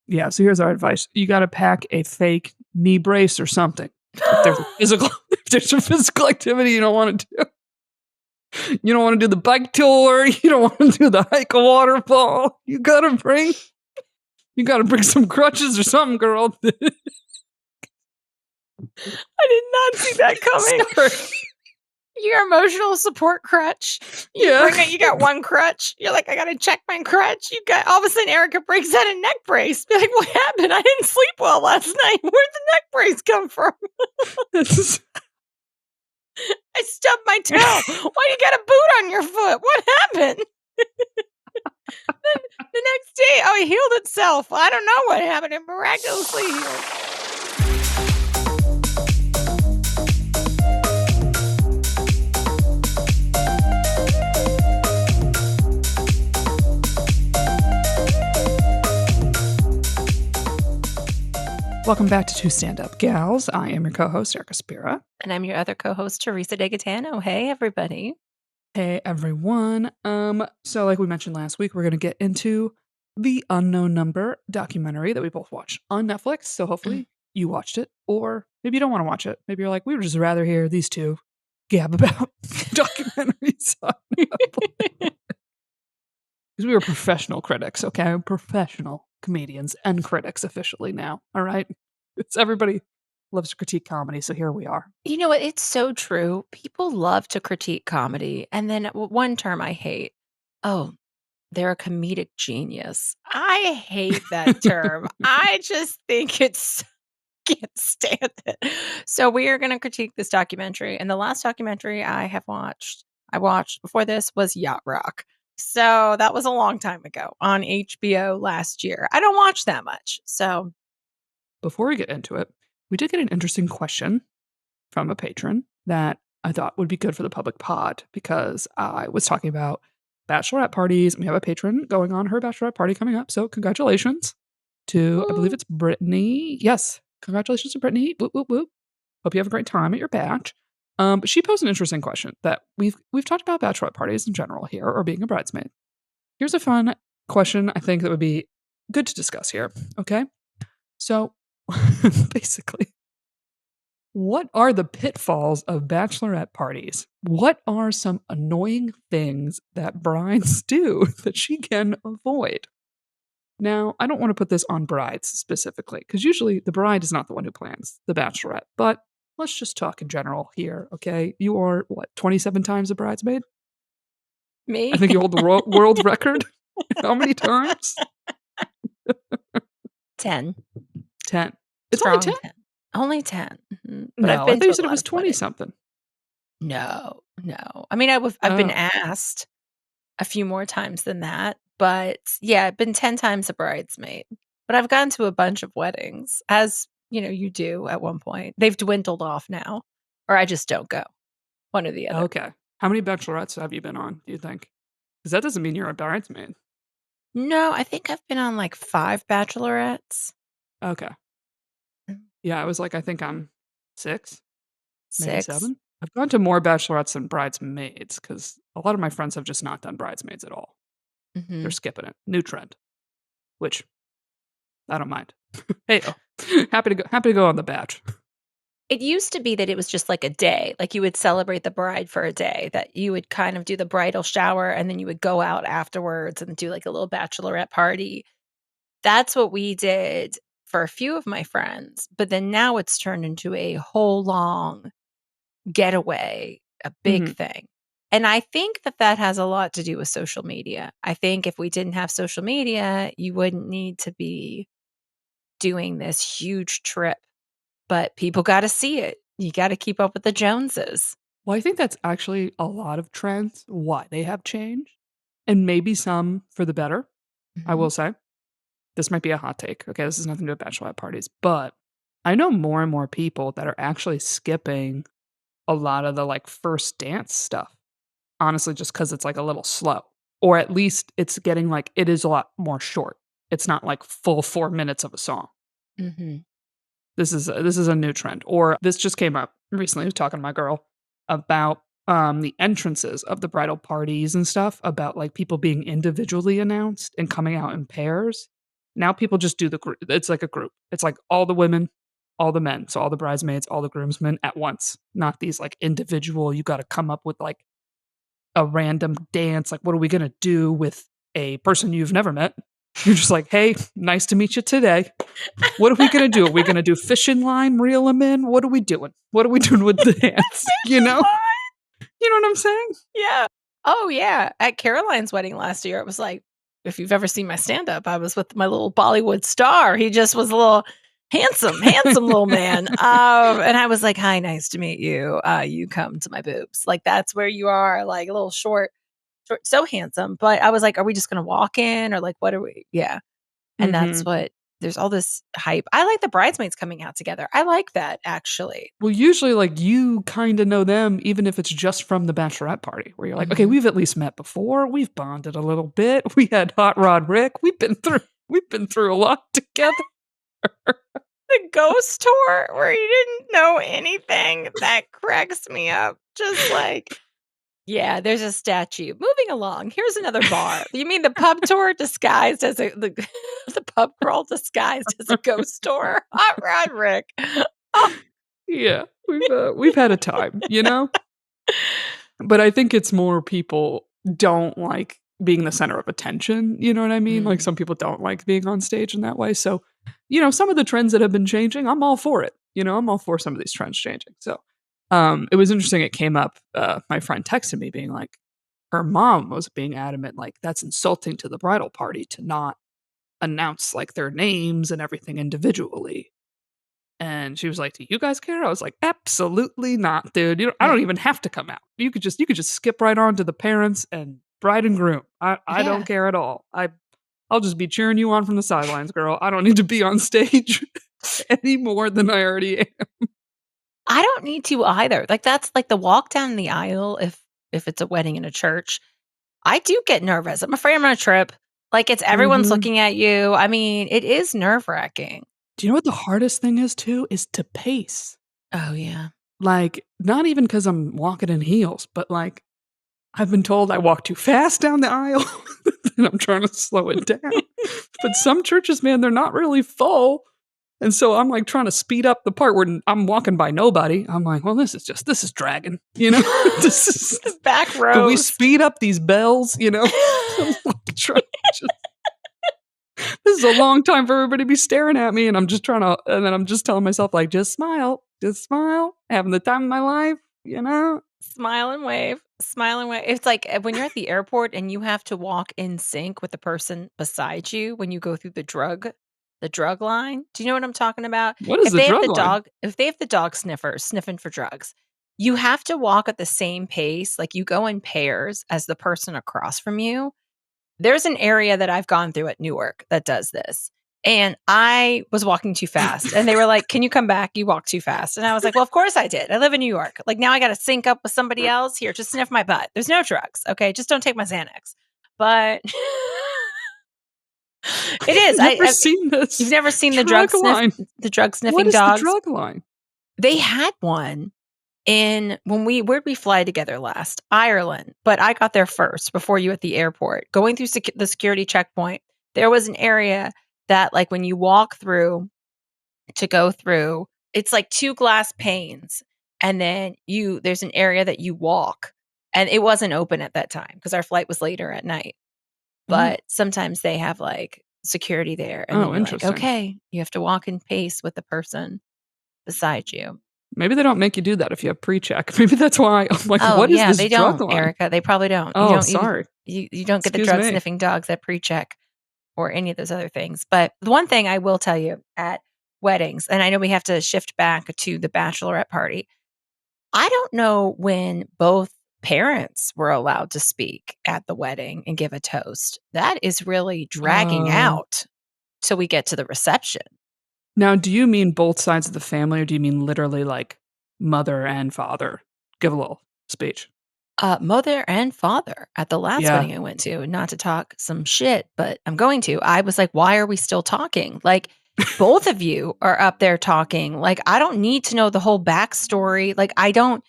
Yeah, so here's our advice. You got to pack a fake knee brace or something. If there's a physical activity you don't want to do. You don't want to do the bike tour. You don't want to do the hike a waterfall. You got to bring some crutches or something, girl. I did not see that coming. Your emotional support crutch. You got one crutch. You're like, I gotta check my crutch. You got all of a sudden Erica breaks out a neck brace. Be like, what happened? I didn't sleep well last night. Where'd the neck brace come from? I stubbed my toe. Why you got a boot on your foot? What happened? Then the next day, it healed itself. I don't know what happened. It miraculously healed. Welcome back to Twostandupgals. I am your co-host, Erica Spira. And I'm your other co-host, Teresa DeGatano. Hey, everybody. Hey, everyone. So like we mentioned last week, we're going to get into the Unknown Number documentary that we both watched on Netflix. So hopefully you watched it, or maybe you don't want to watch it. Maybe you're like, we would just rather hear these two gab about documentaries on Netflix. Because we were professional critics, okay? Professional comedians and critics officially now, all right? It's everybody loves to critique comedy, so here we are. You know what? It's so true. People love to critique comedy. And then one term I hate, they're a comedic genius. I hate that term. I just think can't stand it. So we are going to critique this documentary. And the last documentary I watched before this was Yacht Rock. So that was a long time ago on HBO last year. I don't watch that much. So before we get into it, we did get an interesting question from a patron that I thought would be good for the public pod, because I was talking about bachelorette parties, and we have a patron going on her bachelorette party coming up. So congratulations to, I believe it's Brittany. Yes, congratulations to Brittany. Whoop, whoop, whoop. Hope you have a great time at your batch. But she posed an interesting question that we've talked about bachelorette parties in general here, or being a bridesmaid. Here's a fun question I think that would be good to discuss here, okay? So, basically, what are the pitfalls of bachelorette parties? What are some annoying things that brides do that she can avoid? Now, I don't want to put this on brides specifically, because usually the bride is not the one who plans the bachelorette, but let's just talk in general here, okay? You are, 27 times a bridesmaid? Me? I think you hold the world record. How many times? 10. 10. It's only 10? Only 10. Mm-hmm. But no, I thought you said it was 20-something. No. I mean, I've been asked a few more times than that. But yeah, I've been 10 times a bridesmaid. But I've gone to a bunch of weddings, as you do at one point. They've dwindled off now, or I just don't go. One or the other. Okay. How many bachelorettes have you been on, do you think? Because that doesn't mean you're a bridesmaid. No, I think I've been on like 5 bachelorettes. Okay. Yeah, I was like, I think I'm 6. Maybe 7. I've gone to more bachelorettes than bridesmaids, because a lot of my friends have just not done bridesmaids at all. Mm-hmm. They're skipping it. New trend. Which, I don't mind. Hey, happy to go on the batch. It used to be that it was just like a day, like you would celebrate the bride for a day, that you would kind of do the bridal shower and then you would go out afterwards and do like a little bachelorette party. That's what we did for a few of my friends. But then now it's turned into a whole long getaway, a big thing. And I think that has a lot to do with social media. I think if we didn't have social media, you wouldn't need to be doing this huge trip. But people got to see it. You got to keep up with the Joneses. Well, I think that's actually a lot of trends, why they have changed, and maybe some for the better. Mm-hmm. I will say. This might be a hot take. Okay, this has nothing to do with bachelorette parties, but I know more and more people that are actually skipping a lot of the like first dance stuff. Honestly, just because it's like a little slow, or at least it's getting like, it is a lot more short. It's not like full 4 minutes of a song. Mm-hmm. This is a new trend. Or this just came up recently. I was talking to my girl about the entrances of the bridal parties and stuff, about like people being individually announced and coming out in pairs. Now people just do the group. It's like a group. It's like all the women, all the men. So all the bridesmaids, all the groomsmen at once. Not these like individual, you got to come up with like a random dance. Like, what are we going to do with a person you've never met? You're just like, hey, nice to meet you today. What are we going to do? Are we going to do fishing line, reel them in? What are we doing? What are we doing with the dance? You know? You know what I'm saying? Yeah. Oh, yeah. At Caroline's wedding last year, it was like, if you've ever seen my stand-up, I was with my little Bollywood star. He just was a little handsome little man. And I was like, hi, nice to meet you. You come to my boobs. Like, that's where you are, like a little short, so handsome. But I was like, are we just going to walk in or like, what are we? Yeah. And that's what, there's all this hype. I like the bridesmaids coming out together. I like that, actually. Well, usually, like, you kind of know them, even if it's just from the bachelorette party, where you're like, okay, we've at least met before. We've bonded a little bit. We had Hot Rod Rick. We've been through a lot together. The ghost tour where you didn't know anything, that cracks me up. Just like, yeah, there's a statue. Moving along, here's another bar. You mean the pub tour disguised as the pub crawl disguised as a ghost tour? Hot Rod Rick. Oh. Yeah, we've had a time, you know? But I think it's more people don't like being the center of attention, you know what I mean? Like, some people don't like being on stage in that way. So, you know, some of the trends that have been changing, I'm all for it. You know, I'm all for some of these trends changing. So, it was interesting. It came up. My friend texted me being like, her mom was being adamant, like, that's insulting to the bridal party to not announce like their names and everything individually. And she was like, do you guys care? I was like, absolutely not, dude. I don't even have to come out. You could just skip right on to the parents and bride and groom. I don't care at all. I'll just be cheering you on from the sidelines, girl. I don't need to be on stage any more than I already am. I don't need to either. Like, that's like the walk down the aisle if it's a wedding in a church. I do get nervous. I'm afraid I'm on a trip. Like, it's everyone's looking at you. I mean, it is nerve-wracking. Do you know what the hardest thing is too? Is to pace. Oh, yeah. Like, not even because I'm walking in heels, but like, I've been told I walk too fast down the aisle and I'm trying to slow it down. But some churches, man, they're not really full. And so I'm like trying to speed up the part where I'm walking by nobody. I'm like, well, this is dragging, you know? This is the back row. Can we speed up these bells, you know? This is a long time for everybody to be staring at me, and I'm just telling myself, like, just smile, having the time of my life, you know? Smile and wave. It's like when you're at the airport and you have to walk in sync with the person beside you when you go through the drug line. Do you know what I'm talking about? What is the drug line? If they have the dog sniffers sniffing for drugs, you have to walk at the same pace. Like, you go in pairs as the person across from you. There's an area that I've gone through at Newark that does this. And I was walking too fast. And they were like, can you come back? You walk too fast. And I was like, well, of course I did. I live in New York. Like, now I got to sync up with somebody else here. Just sniff my butt. There's no drugs. Okay. Just don't take my Xanax. But it is. I've never seen this. You've never seen the drug line. The drug sniffing what is dogs? The drug line? They had one where'd we fly together last? Ireland. But I got there first before you at the airport. Going through the security checkpoint, there was an area that, like, when you walk through to go through, it's like 2 glass panes. And then there's an area that you walk. And it wasn't open at that time because our flight was later at night. But sometimes they have like security there. And then interesting. Like, okay, you have to walk in pace with the person beside you. Maybe they don't make you do that if you have pre-check. Maybe that's why. I'm like, what is this they drug don't, line? Erica. They probably don't. Oh, sorry. You don't get the drug sniffing dogs at pre-check or any of those other things. But the one thing I will tell you at weddings, and I know we have to shift back to the bachelorette party, I don't know when both parents were allowed to speak at the wedding and give a toast. That is really dragging out till we get to the reception. Now, do you mean both sides of the family, or do you mean literally like mother and father give a little speech? Mother and father at the last wedding I went to. Not to talk some shit, but I'm going to. I was like, why are we still talking? Like, both of you are up there talking. Like, I don't need to know the whole backstory. Like, I don't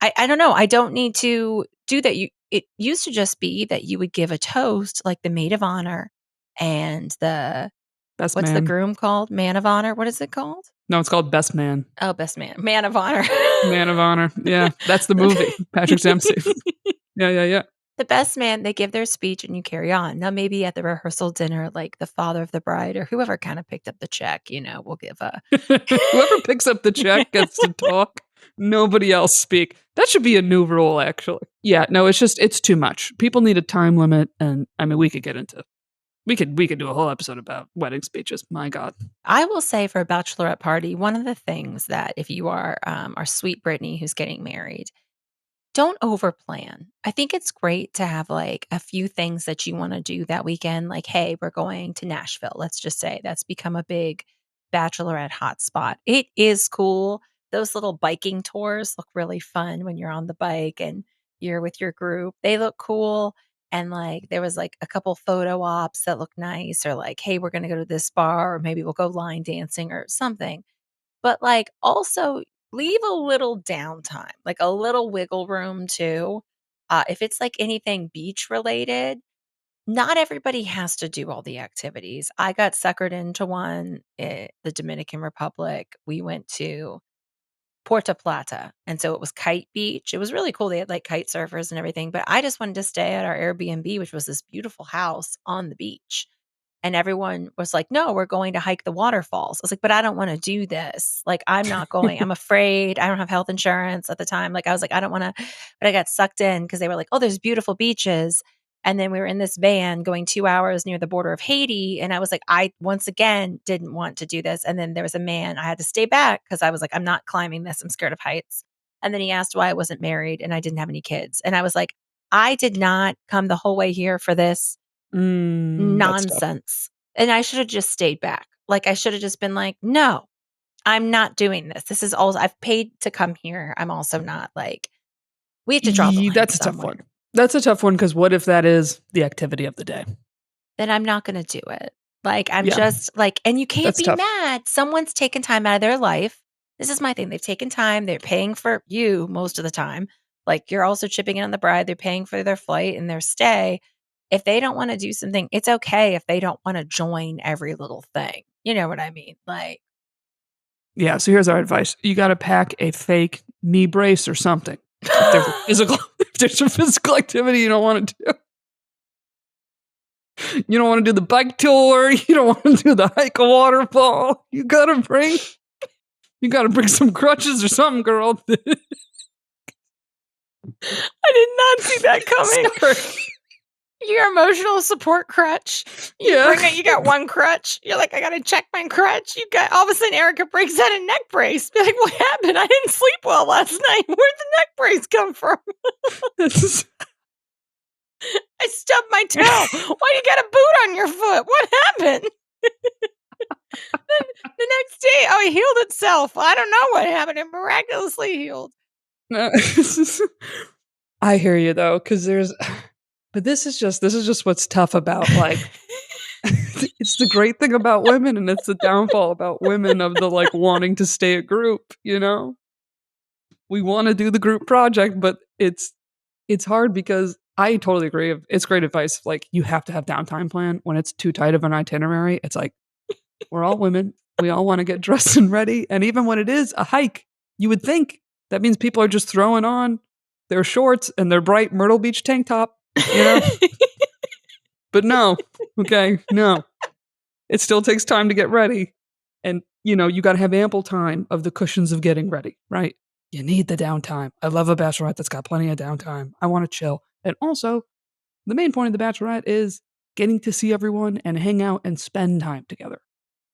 know. I don't need to do that. It used to just be that you would give a toast, like the maid of honor and the Best What's the man. groom called? Man of honor? What is it called? No, it's called Best Man. Oh, best man. Man of honor. Man of honor. Yeah, that's the movie. Patrick Dempsey. Yeah. The best man, they give their speech and you carry on. Now, maybe at the rehearsal dinner, like the father of the bride or whoever kind of picked up the check, will give a. Whoever picks up the check gets to talk. Nobody else speak. That should be a new rule, actually. Yeah, no, it's too much. People need a time limit, and I mean, we could do a whole episode about wedding speeches. My God. I will say for a bachelorette party, one of the things that if you are our sweet Brittany who's getting married, don't overplan. I think it's great to have like a few things that you want to do that weekend. Like, hey, we're going to Nashville. Let's just say that's become a big bachelorette hotspot. It is cool. Those little biking tours look really fun when you're on the bike and you're with your group. They look cool. And like there was like a couple photo ops that look nice, or like, hey, we're going to go to this bar, or maybe we'll go line dancing or something. But like also leave a little downtime, like a little wiggle room too. If it's like anything beach related, not everybody has to do all the activities. I got suckered into one, the Dominican Republic. We went to Puerto Plata. And so it was kite beach. It was really cool. They had like kite surfers and everything, but I just wanted to stay at our Airbnb, which was this beautiful house on the beach. And everyone was like, no, we're going to hike the waterfalls. I was like, but I don't want to do this. Like, I'm not going. I'm afraid. I don't have health insurance at the time. Like, I was like, I don't want to. But I got sucked in because they were like, oh, there's beautiful beaches. And then we were in this van going 2 hours near the border of Haiti. And I was like, I once again didn't want to do this. And then there was a man. I had to stay back because I was like, I'm not climbing this. I'm scared of heights. And then he asked why I wasn't married and I didn't have any kids. And I was like, I did not come the whole way here for this That's tough. nonsense. And I should have just stayed back. Like I should have just been like, no, I'm not doing this. This is all I've paid to come here. I'm also not like, we have to draw the line. That's a tough one. That's a tough one because what if that is the activity of the day? Then I'm not going to do it. Like I'm just like, and you can't be mad. Someone's taken time out of their life. This is my thing. They've taken time. They're paying for you most of the time. Like you're also chipping in on the bride. They're paying for their flight and their stay. If they don't want to do something, it's okay if they don't want to join every little thing. You know what I mean? Like, yeah. So here's our advice: you got to pack a fake knee brace or something. If there's a physical activity you don't want to do. You don't want to do the bike tour. You don't want to do the hike a waterfall. You gotta bring some crutches or something, girl. I did not see that coming. Your emotional support crutch. You got one crutch. You're like, I gotta check my crutch. You got all of a sudden Erica breaks out a neck brace. Be like, what happened? I didn't sleep well last night. Where'd the neck brace come from? I stubbed my toe. Why you got a boot on your foot? What happened? Then the next day, it healed itself. I don't know what happened. It miraculously healed. I hear you though, because but this is just what's tough about like it's the great thing about women and it's the downfall about women of the like wanting to stay a group, we want to do the group project, but it's hard because I totally agree. It's great advice. Like you have to have downtime plan when it's too tight of an itinerary. It's like we're all women. We all want to get dressed and ready. And even when it is a hike, you would think that means people are just throwing on their shorts and their bright Myrtle Beach tank top, But no, no. It still takes time to get ready. And, you got to have ample time of the cushions of getting ready, right? You need the downtime. I love a bachelorette that's got plenty of downtime. I want to chill. And also, the main point of the bachelorette is getting to see everyone and hang out and spend time together.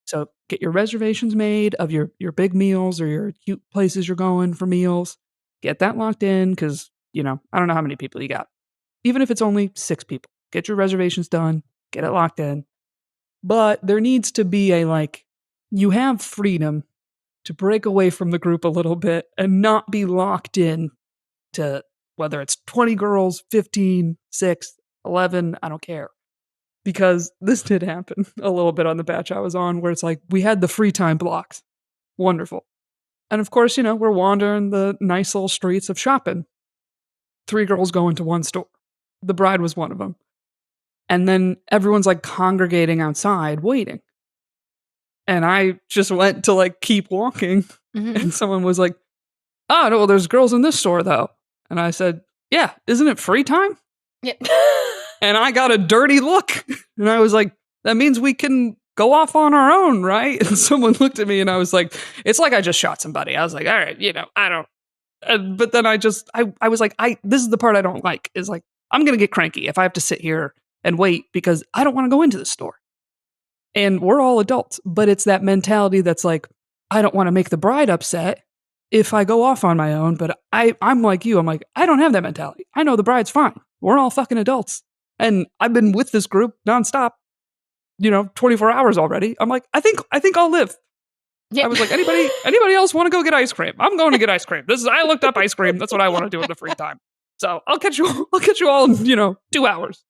So get your reservations made of your big meals or your cute places you're going for meals. Get that locked in because, I don't know how many people you got. Even if it's only 6 people, get your reservations done, get it locked in. But there needs to be you have freedom to break away from the group a little bit and not be locked in to whether it's 20 girls, 15, 6, 11, I don't care. Because this did happen a little bit on the batch I was on where it's like we had the free time blocks. Wonderful. And of course, we're wandering the nice little streets of shopping. 3 girls go into one store. The bride was one of them. And then everyone's like congregating outside waiting. And I just went to like keep walking. Mhm. And someone was like, oh, no, well, there's girls in this store though. And I said, yeah, isn't it free time? Yeah. And I got a dirty look. And I was like, that means we can go off on our own, right? And someone looked at me and I was like, it's like I just shot somebody. I was like, all right, I don't. But then I was like, this is the part I don't like, is like, I'm going to get cranky if I have to sit here and wait because I don't want to go into the store. And we're all adults, but it's that mentality that's like, I don't want to make the bride upset if I go off on my own. But I'm like you. I'm like, I don't have that mentality. I know the bride's fine. We're all fucking adults. And I've been with this group nonstop, 24 hours already. I'm like, I think I'll live. Yeah. I was like, anybody else want to go get ice cream? I'm going to get ice cream. I looked up ice cream. That's what I want to do in the free time. So I'll catch you all in, 2 hours.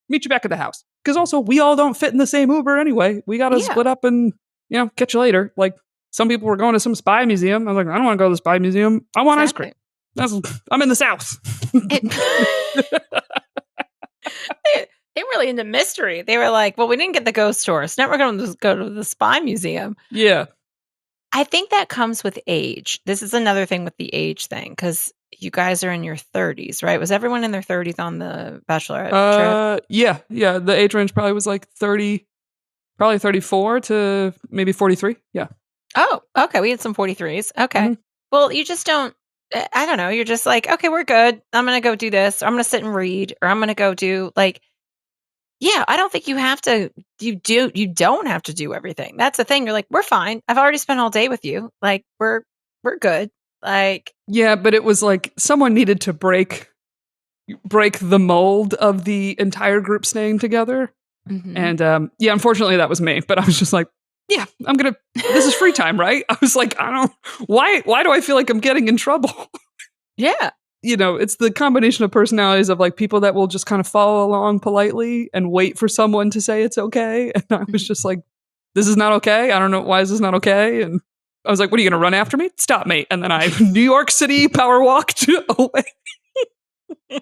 Meet you back at the house. Because also we all don't fit in the same Uber anyway. We got to split up and, catch you later. Like some people were going to some spy museum. I was like, I don't want to go to the spy museum. I want ice cream. I'm in the South. They were really into mystery. They were like, well, we didn't get the ghost tour, so now we're going to go to the spy museum. Yeah. I think that comes with age. This is another thing with the age thing, because you guys are in your 30s, right? Was everyone in their 30s on the bachelorette trip? Yeah. The age range probably was like 30, probably 34 to maybe 43. Yeah. Oh, okay. We had some 43s. Okay. Mm-hmm. Well, you just don't, I don't know. You're just like, okay, we're good. I'm going to go do this. Or I'm going to sit and read, or I'm going to go do like, yeah, I don't think you have to, you don't have to do everything. That's the thing. You're like, we're fine. I've already spent all day with you. Like, we're good. Like, yeah, but it was like someone needed to break the mold of the entire group staying together. Mm-hmm. And unfortunately that was me, but I was just like, yeah, this is free time, right? I was like, why do I feel like I'm getting in trouble? Yeah. It's the combination of personalities of like people that will just kind of follow along politely and wait for someone to say it's okay. And I was just like, this is not okay. I don't know. Why is this not okay? And I was like, what are you going to run after me? Stop me. And then I New York City power walked away. I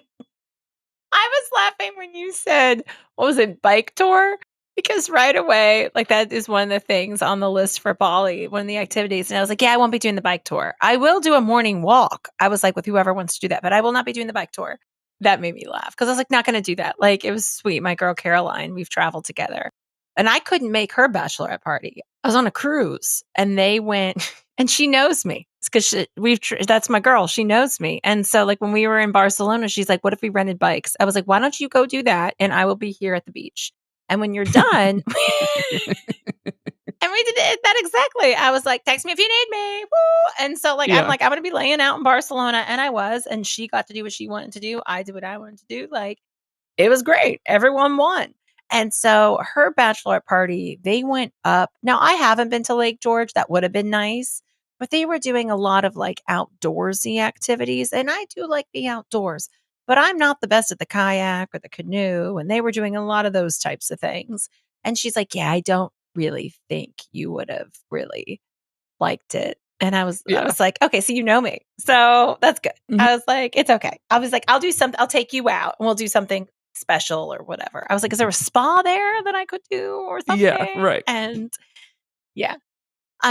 was laughing when you said, what was it, bike tour? Because right away, like that is one of the things on the list for Bali, one of the activities. And I was like, yeah, I won't be doing the bike tour. I will do a morning walk. I was like, with whoever wants to do that, but I will not be doing the bike tour. That made me laugh because I was like, not going to do that. Like, it was sweet. My girl, Caroline, we've traveled together and I couldn't make her bachelorette party. I was on a cruise and they went and she knows me because that's my girl. She knows me. And so like when we were in Barcelona, she's like, what if we rented bikes? I was like, why don't you go do that? And I will be here at the beach. And when you're done, and we did that exactly. I was like, text me if you need me. Woo! And so like, yeah. I'm like, I'm going to be laying out in Barcelona. And I was, and she got to do what she wanted to do. I did what I wanted to do. Like, it was great. Everyone won. And so her bachelorette party, they went up. Now, I haven't been to Lake George. That would have been nice. But they were doing a lot of like outdoorsy activities. And I do like the outdoors. But I'm not the best at the kayak or the canoe. And they were doing a lot of those types of things. And she's like, yeah, I don't really think you would have really liked it. And I was like, okay, so you know me. So that's good. Mm-hmm. I was like, it's okay. I was like, I'll do something. I'll take you out and we'll do something special or whatever. I was like, is there a spa there that I could do or something? Yeah, right. And yeah.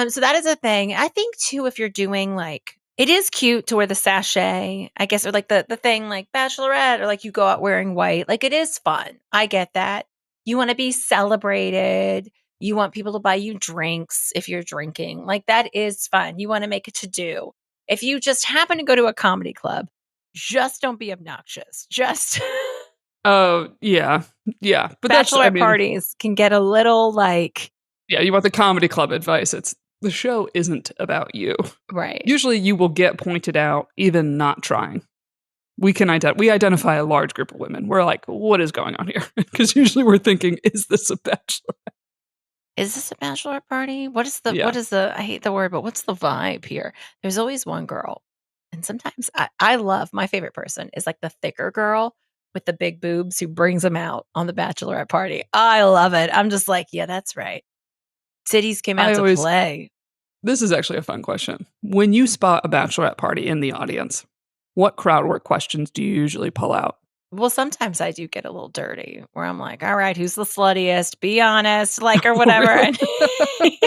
So that is a thing. I think too, if you're doing like, it is cute to wear the sachet, I guess, or like the thing like bachelorette, or like you go out wearing white. Like it is fun. I get that. You want to be celebrated. You want people to buy you drinks if you're drinking. Like that is fun. You want to make it to do. If you just happen to go to a comedy club, just don't be obnoxious. Just. Oh, yeah. Yeah. But bachelorette parties can get a little like. Yeah, you want the comedy club advice. The show isn't about you. Right. Usually you will get pointed out even not trying. We identify a large group of women. We're like, what is going on here? Because usually we're thinking, is this a bachelorette? Is this a bachelorette party? What is I hate the word, but what's the vibe here? There's always one girl. And sometimes I love, my favorite person is like the thicker girl with the big boobs who brings them out on the bachelorette party. I love it. I'm just like, yeah, that's right. Cities came out to play. This is actually a fun question. When you spot a bachelorette party in the audience, what crowd work questions do you usually pull out? Well, sometimes I do get a little dirty where I'm like, all right, who's the sluttiest? Be honest, like, or whatever. Oh, really?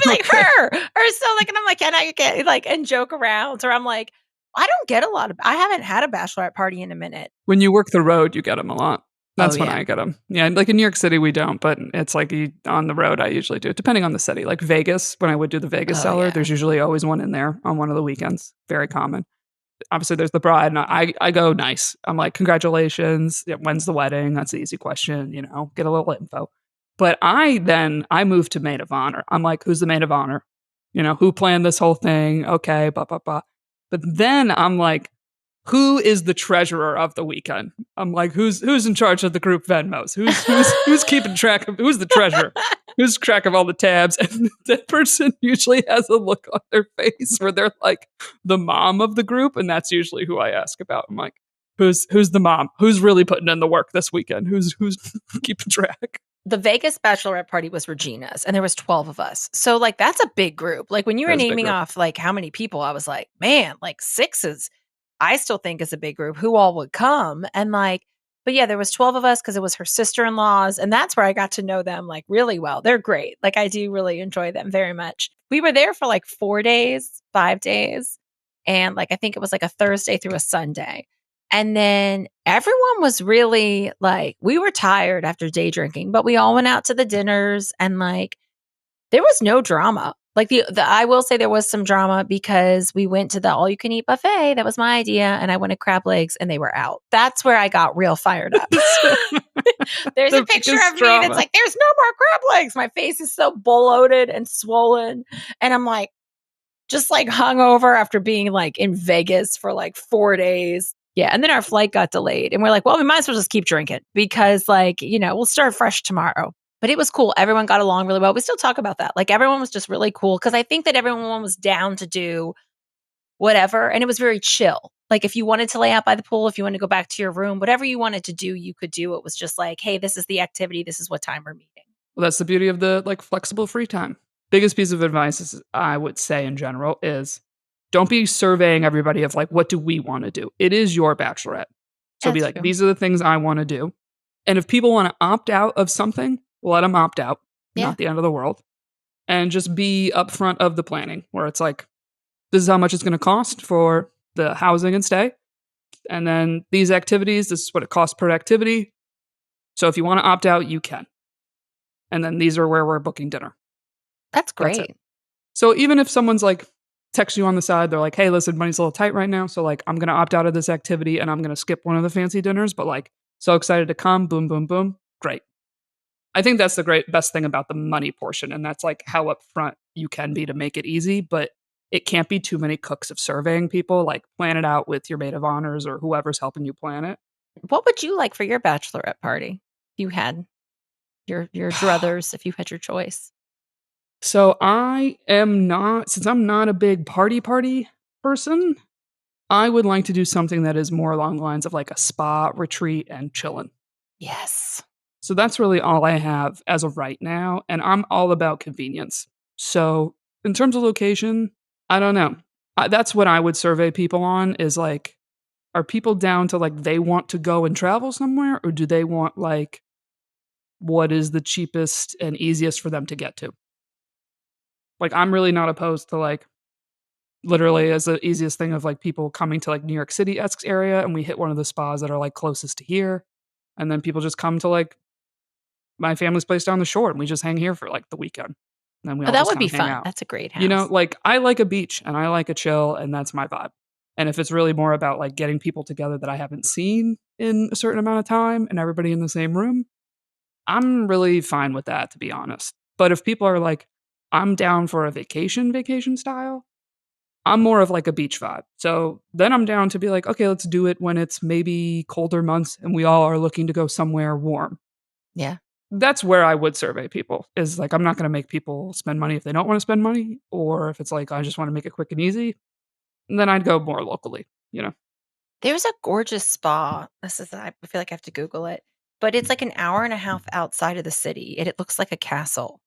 be like, her, or so like, and I'm like, can I get like, and joke around, or I'm like, I don't get I haven't had a bachelorette party in a minute. When you work the road, you get them a lot. That's when yeah. I get them. Yeah, like in New York City, we don't, but it's like on the road, I usually do, depending on the city. Like Vegas, when I would do the Vegas cellar, yeah. there's usually always one in there on one of the weekends. Very common. Obviously, there's the bride, and I go nice. I'm like, congratulations. Yeah, when's the wedding? That's the easy question, get a little info. But I moved to maid of honor. I'm like, who's the maid of honor? Who planned this whole thing? Okay, blah, blah, blah. But then I'm like, who is the treasurer of the weekend? I'm like, who's in charge of the group Venmos? Who's keeping track of, who's the treasurer? Who's track of all the tabs? And that person usually has a look on their face where they're like the mom of the group, and that's usually who I ask about. I'm like, who's the mom? Who's really putting in the work this weekend? Who's keeping track? The Vegas bachelorette party was Regina's, and there was 12 of us. So like that's a big group. Like when you were naming off like how many people, I was like, man, like 6 is, I still think is a big group. Who all would come? And like, but yeah, there was 12 of us because it was her sister-in-laws, and that's where I got to know them like really well. They're great. Like I do really enjoy them very much. We were there for like 4 days, 5 days, and like I think it was like a Thursday through a Sunday. And then everyone was really like, we were tired after day drinking, but we all went out to the dinners, and like there was no drama. Like I will say there was some drama because we went to the all you can eat buffet. That was my idea. And I wanted crab legs and they were out. That's where I got real fired up. There's a picture of me and it's like, there's no more crab legs. My face is so bloated and swollen. And I'm like, just like hungover after being like in Vegas for like 4 days. Yeah. And then our flight got delayed and we're like, well, we might as well just keep drinking because like, we'll start fresh tomorrow. But it was cool. Everyone got along really well. We still talk about that. Like everyone was just really cool because I think that everyone was down to do whatever. And it was very chill. Like if you wanted to lay out by the pool, if you wanted to go back to your room, whatever you wanted to do, you could do. It was just like, hey, this is the activity. This is what time we're meeting. Well, that's the beauty of the like flexible free time. Biggest piece of advice is, I would say in general, is don't be surveying everybody of like, what do we want to do? It is your bachelorette. So That's be like, true. These are the things I want to do. And if people want to opt out of something, let them opt out. Yeah. Not the end of the world. And just be upfront of the planning where it's like, this is how much it's going to cost for the housing and stay. And then these activities, this is what it costs per activity. So if you want to opt out, you can. And then these are where we're booking dinner. That's great. So even if someone's like, text you on the side, they're like, hey, listen, money's a little tight right now. So like, I'm going to opt out of this activity and I'm going to skip one of the fancy dinners. But like, so excited to come. Boom, boom, boom. Great. I think that's the best thing about the money portion. And that's like how upfront you can be to make it easy. But it can't be too many cooks of surveying people. Like plan it out with your maid of honors or whoever's helping you plan it. What would you like for your bachelorette party? If you had your druthers, if you had your choice. So since I'm not a big party person, I would like to do something that is more along the lines of like a spa retreat and chillin'. Yes. So that's really all I have as of right now. And I'm all about convenience. So in terms of location, I don't know. That's what I would survey people on is like, are people down to like, they want to go and travel somewhere? Or do they want like, what is the cheapest and easiest for them to get to? Like, I'm really not opposed to like, literally as the easiest thing of like people coming to like New York City-esque area and we hit one of the spas that are like closest to here. And then people just come to like my family's place down the shore and we just hang here for like the weekend. And then we all that just would be hang fun. out. That's a great house. Like I like a beach and I like a chill and that's my vibe. And if it's really more about like getting people together that I haven't seen in a certain amount of time and everybody in the same room, I'm really fine with that, to be honest. But if people are like, I'm down for a vacation style, I'm more of like a beach vibe. So then I'm down to be like, okay, let's do it when it's maybe colder months and we all are looking to go somewhere warm. Yeah. That's where I would survey people is like, I'm not going to make people spend money if they don't want to spend money. Or if it's like, I just want to make it quick and easy, then I'd go more locally, There's a gorgeous spa. I feel like I have to Google it, but it's like an hour and a half outside of the city and it looks like a castle.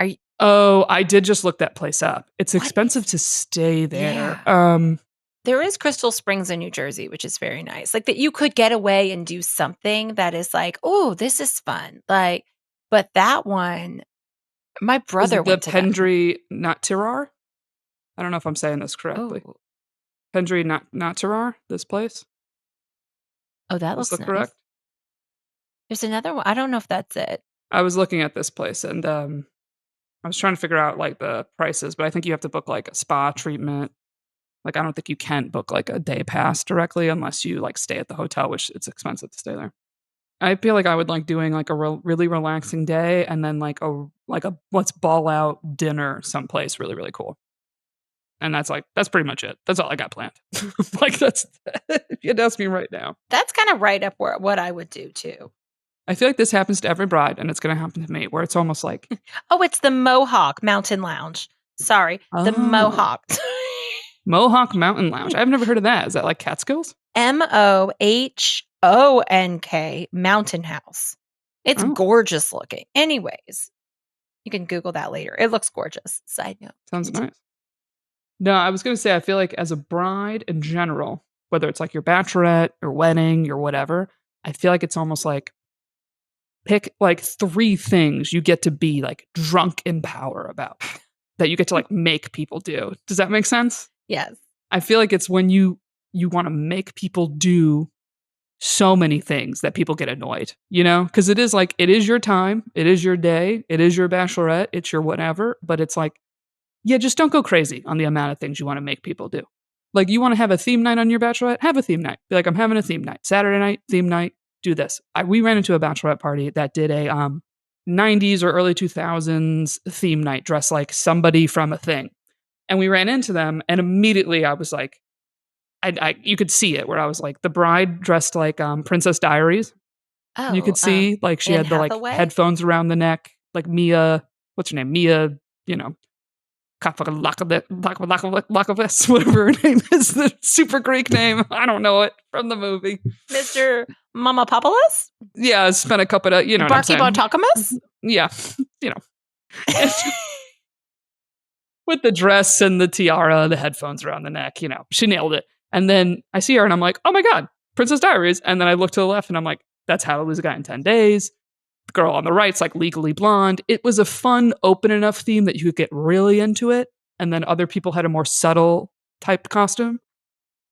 Are you? Oh, I did just look that place up. It's expensive to stay there. Yeah. There is Crystal Springs in New Jersey, which is very nice. Like that you could get away and do something that is like, oh, this is fun. Like, but that one, My Is brother it the went to them. Pendry Not Tirar? I don't know if I'm saying this correctly. Oh. Pendry Not Tirar, this place? Oh, that Is looks that nice. correct? There's another one. I don't know if that's it. I was looking at this place and I was trying to figure out like the prices, but I think you have to book like a spa treatment. Like I don't think you can book like a day pass directly unless you like stay at the hotel, which it's expensive to stay there. I feel like I would like doing like a really relaxing day and then like a let's ball out dinner someplace really really cool. And that's pretty much it. That's all I got planned. Like that's if you'd ask me right now. That's kind of right up where what I would do too. I feel like this happens to every bride, and it's going to happen to me, where it's almost like, Oh, it's the Mohawk Mountain Lounge. Sorry, the Mohawk. Mohawk Mountain Lounge. I've never heard of that. Is that like Catskills? Mohonk Mountain House. It's gorgeous looking. Anyways, you can Google that later. It looks gorgeous. Side note. Sounds nice. No, I was going to say, I feel like as a bride in general, whether it's like your bachelorette, your wedding, your whatever, I feel like it's almost like pick like 3 things you get to be like drunk in power about that you get to like make people do. Does that make sense? Yes. I feel like it's when you want to make people do so many things that people get annoyed, you know? Because it is like, it is your time, it is your day, it is your bachelorette, it's your whatever, but it's like, yeah, just don't go crazy on the amount of things you want to make people do. Like, you want to have a theme night on your bachelorette? Have a theme night. Be like, I'm having a theme night. Saturday night, theme night, do this. We ran into a bachelorette party that did a 90s or early 2000s theme night dressed like somebody from a thing. And we ran into them, and immediately I was like, you could see it where I was like, the bride dressed like Princess Diaries. Oh, You could see like she Anne had the like Hathaway? headphones around the neck, like Mia. What's her name? Mia. You know, Lakovitz, whatever her name is, the super Greek name. I don't know it from the movie. Mr. Mamapopoulos? Yeah, I spent a couple of, you know what I'm Barky saying. Bartokamus? Yeah, you know. With the dress and the tiara, the headphones around the neck, you know, she nailed it. And then I see her and I'm like, oh my God, Princess Diaries. And then I look to the left and I'm like, that's How to Lose a Guy in 10 Days. The girl on the right's like Legally Blonde. It was a fun, open enough theme that you could get really into it. And then other people had a more subtle type costume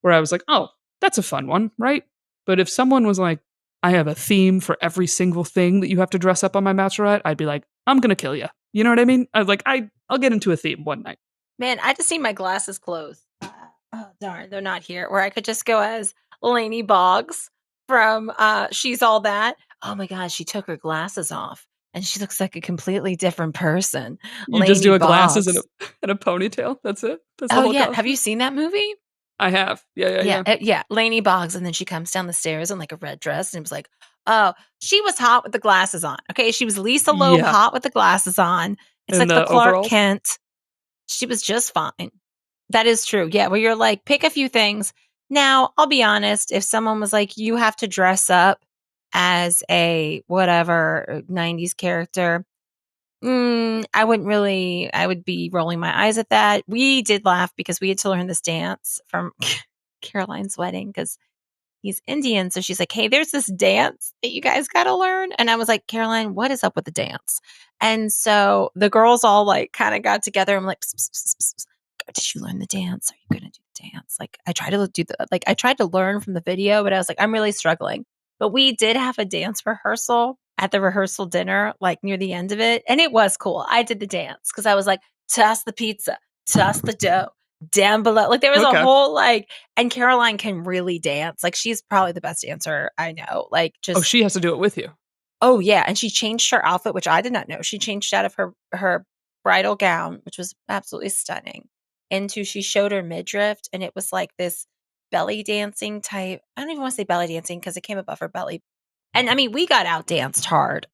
where I was like, oh, that's a fun one, right? But if someone was like, I have a theme for every single thing that you have to dress up on my bachelorette, I'd be like, I'm going to kill you. You know what I mean? I was like, I'll get into a theme one night. Man, I just need my glasses closed. Oh, darn, they're not here. Or I could just go as Lainey Boggs from She's All That. Oh my God, she took her glasses off and she looks like a completely different person. You Lainey just do a Boggs. glasses and a ponytail. That's it. That's the whole yeah. costume. Have you seen that movie? I have. Yeah. Lainey Boggs. And then she comes down the stairs in like a red dress and it was like, oh, she was hot with the glasses on. Okay. She was Lisa Loeb hot with the glasses on. It's And like the Clark overalls? Kent. She was just fine. That is true. Yeah. Where you're like, pick a few things. Now, I'll be honest. If someone was like, you have to dress up as a whatever 90s character, I would be rolling my eyes at that. We did laugh because we had to learn this dance from Caroline's wedding because he's Indian. So she's like, hey, there's this dance that you guys got to learn. And I was like, Caroline, what is up with the dance? And so the girls all like kind of got together. I'm like, pss, pss, pss, pss, pss. Did you learn the dance? Are you going to do the dance? Like I tried to learn from the video, but I was like, I'm really struggling. But we did have a dance rehearsal at the rehearsal dinner, like near the end of it. And it was cool. I did the dance because I was like, toss the pizza, toss the dough down below. Like there was a whole and Caroline can really dance. Like she's probably the best dancer I know. Like just. Oh, she has to do it with you. Oh yeah. And she changed her outfit, which I did not know. She changed out of her bridal gown, which was absolutely stunning, into she showed her midriff and it was like this belly dancing type. I don't even want to say belly dancing because it came above her belly. And I mean, we got out danced hard.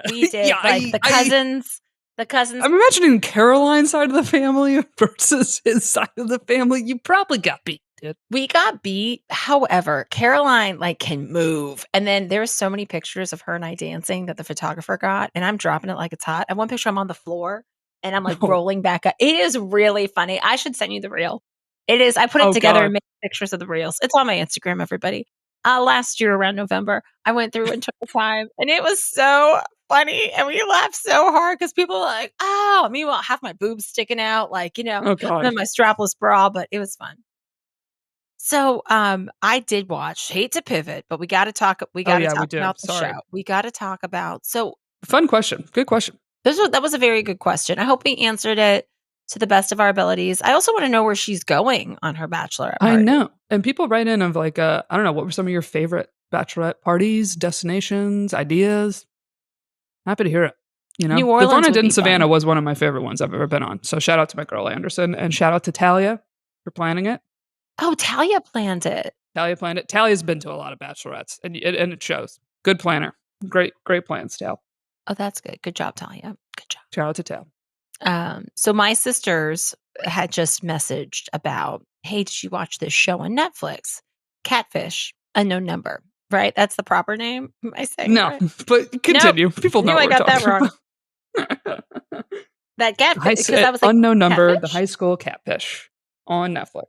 We did the cousins. I'm imagining Caroline's side of the family versus his side of the family. You probably got beat, dude. We got beat. However, Caroline can move. And then there's so many pictures of her and I dancing that the photographer got. And I'm dropping it like it's hot. And one picture I'm on the floor and I'm rolling back up. It is really funny. I should send you the reel. It is. I put it together and made pictures of the reels. It's on my Instagram, everybody. Last year around November, I went through and took the time and it was so funny. And we laughed so hard because people were like, oh, meanwhile, half my boobs sticking out, like, Oh God. then my strapless bra, but it was fun. So, I did watch, hate to pivot, but we got to talk We do. about the Sorry. show. We got to talk about, so Fun question. Good question. that was a very good question. I hope we answered it to the best of our abilities. I also want to know where she's going on her bachelorette party. I know. And people write in of like, I don't know, what were some of your favorite bachelorette parties, destinations, ideas? Happy to hear it. New The Orleans one I would did in be Savannah fun. was one of my favorite ones I've ever been on. So shout out to my girl Anderson and shout out to Talia for planning it. Oh, Talia planned it. Talia planned it. Talia's been to a lot of bachelorettes and it shows. Good planner. Great plans, Tal. Oh, that's good. Good job, Talia. Good job. Shout out to Tal. So my sisters had just messaged about, hey, did you watch this show on Netflix? Catfish, Unknown Number, right? That's the proper name. Am I saying No, right? but continue. Nope. People know I what got that wrong. about. That Catfish, because I was like, Unknown Number, Catfish? the High School Catfish on Netflix.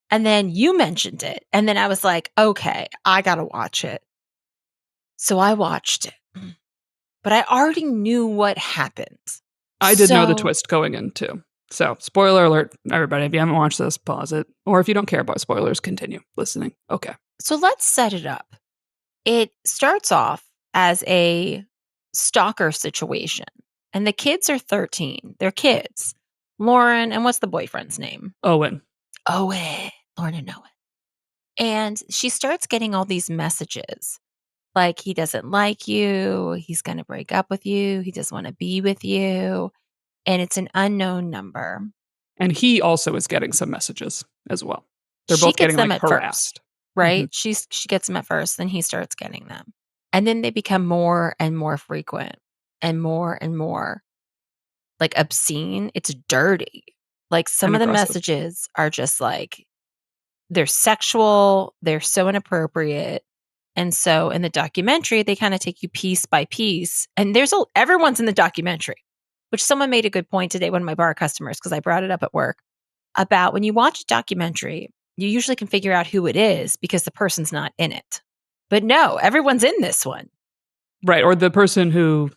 And then you mentioned it. And then I was like, okay, I got to watch it. So I watched it. But I already knew what happens. I did know the twist going in too. So, spoiler alert, everybody. If you haven't watched this, pause it. Or if you don't care about spoilers, continue listening. Okay. So let's set it up. It starts off as a stalker situation. And the kids are 13. They're kids. Lauren, and what's the boyfriend's name? Owen. Lauren and Owen. And she starts getting all these messages. Like, he doesn't like you. He's going to break up with you. He doesn't want to be with you. And it's an unknown number. And he also is getting some messages as well. They're She both gets getting them like at harassed. first, right? She gets them at first, then he starts getting them. And then they become more and more frequent and more like obscene. It's dirty. Like some And of the aggressive. messages are just like, they're sexual, they're so inappropriate. And so in the documentary, they kind of take you piece by piece. And everyone's in the documentary, which someone made a good point today, one of my bar customers, because I brought it up at work, about when you watch a documentary, you usually can figure out who it is because the person's not in it. But no, everyone's in this one. Right. Or the person who,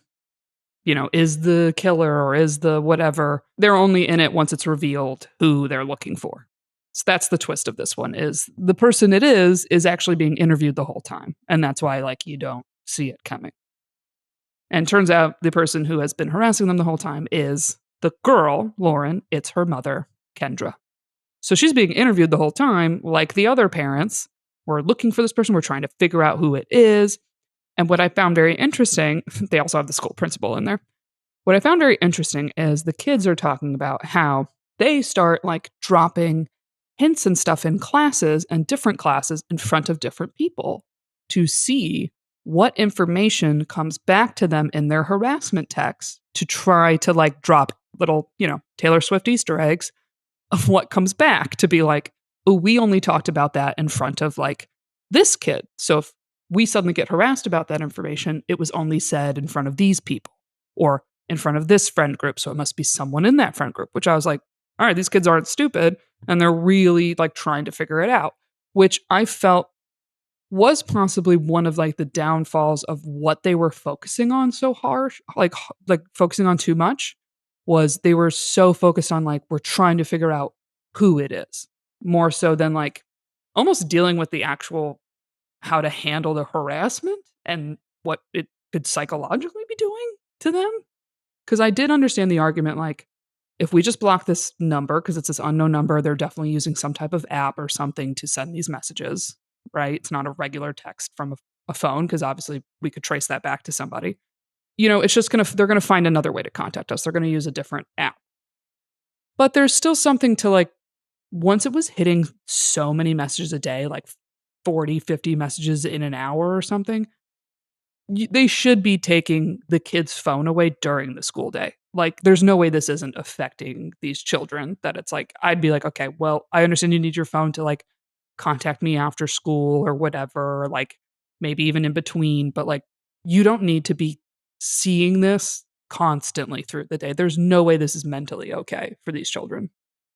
is the killer or is the whatever, they're only in it once it's revealed who they're looking for. So that's the twist of this one, is the person it is actually being interviewed the whole time. And that's why, like, you don't see it coming. And turns out the person who has been harassing them the whole time is the girl, Lauren. It's her mother, Kendra. So she's being interviewed the whole time, like the other parents. We're looking for this person. We're trying to figure out who it is. And what I found very interesting, they also have the school principal in there. What I found very interesting is the kids are talking about how they start like dropping hints and stuff in classes and different classes in front of different people to see what information comes back to them in their harassment text to try to like drop little, Taylor Swift Easter eggs of what comes back to be like, oh, we only talked about that in front of like this kid. So if we suddenly get harassed about that information, it was only said in front of these people or in front of this friend group. So it must be someone in that friend group, which I was like, all right, these kids aren't stupid. And they're really like trying to figure it out, which I felt was possibly one of like the downfalls of what they were focusing on so harsh, like focusing on too much, was they were so focused on like, we're trying to figure out who it is more so than like almost dealing with the actual how to handle the harassment and what it could psychologically be doing to them. Because I did understand the argument, like, if we just block this number, because it's this unknown number, they're definitely using some type of app or something to send these messages, right? It's not a regular text from a phone, because obviously we could trace that back to somebody. It's just they're going to find another way to contact us. They're going to use a different app. But there's still something to like, once it was hitting so many messages a day, like 40, 50 messages in an hour or something, they should be taking the kid's phone away during the school day. Like, there's no way this isn't affecting these children, that it's like, I'd be like, okay, well, I understand you need your phone to like contact me after school or whatever, or like maybe even in between, but like, you don't need to be seeing this constantly through the day. There's no way this is mentally okay for these children.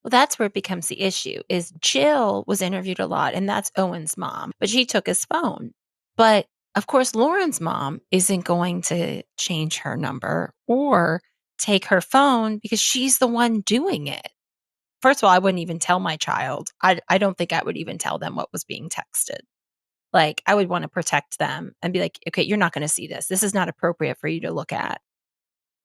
Well, that's where it becomes the issue, is Jill was interviewed a lot, and that's Owen's mom, but she took his phone. But Of course, Lauren's mom isn't going to change her number or take her phone because she's the one doing it. First of all, I wouldn't even tell my child. I don't think I would even tell them what was being texted. Like, I would want to protect them and be like, okay, you're not going to see this. This is not appropriate for you to look at.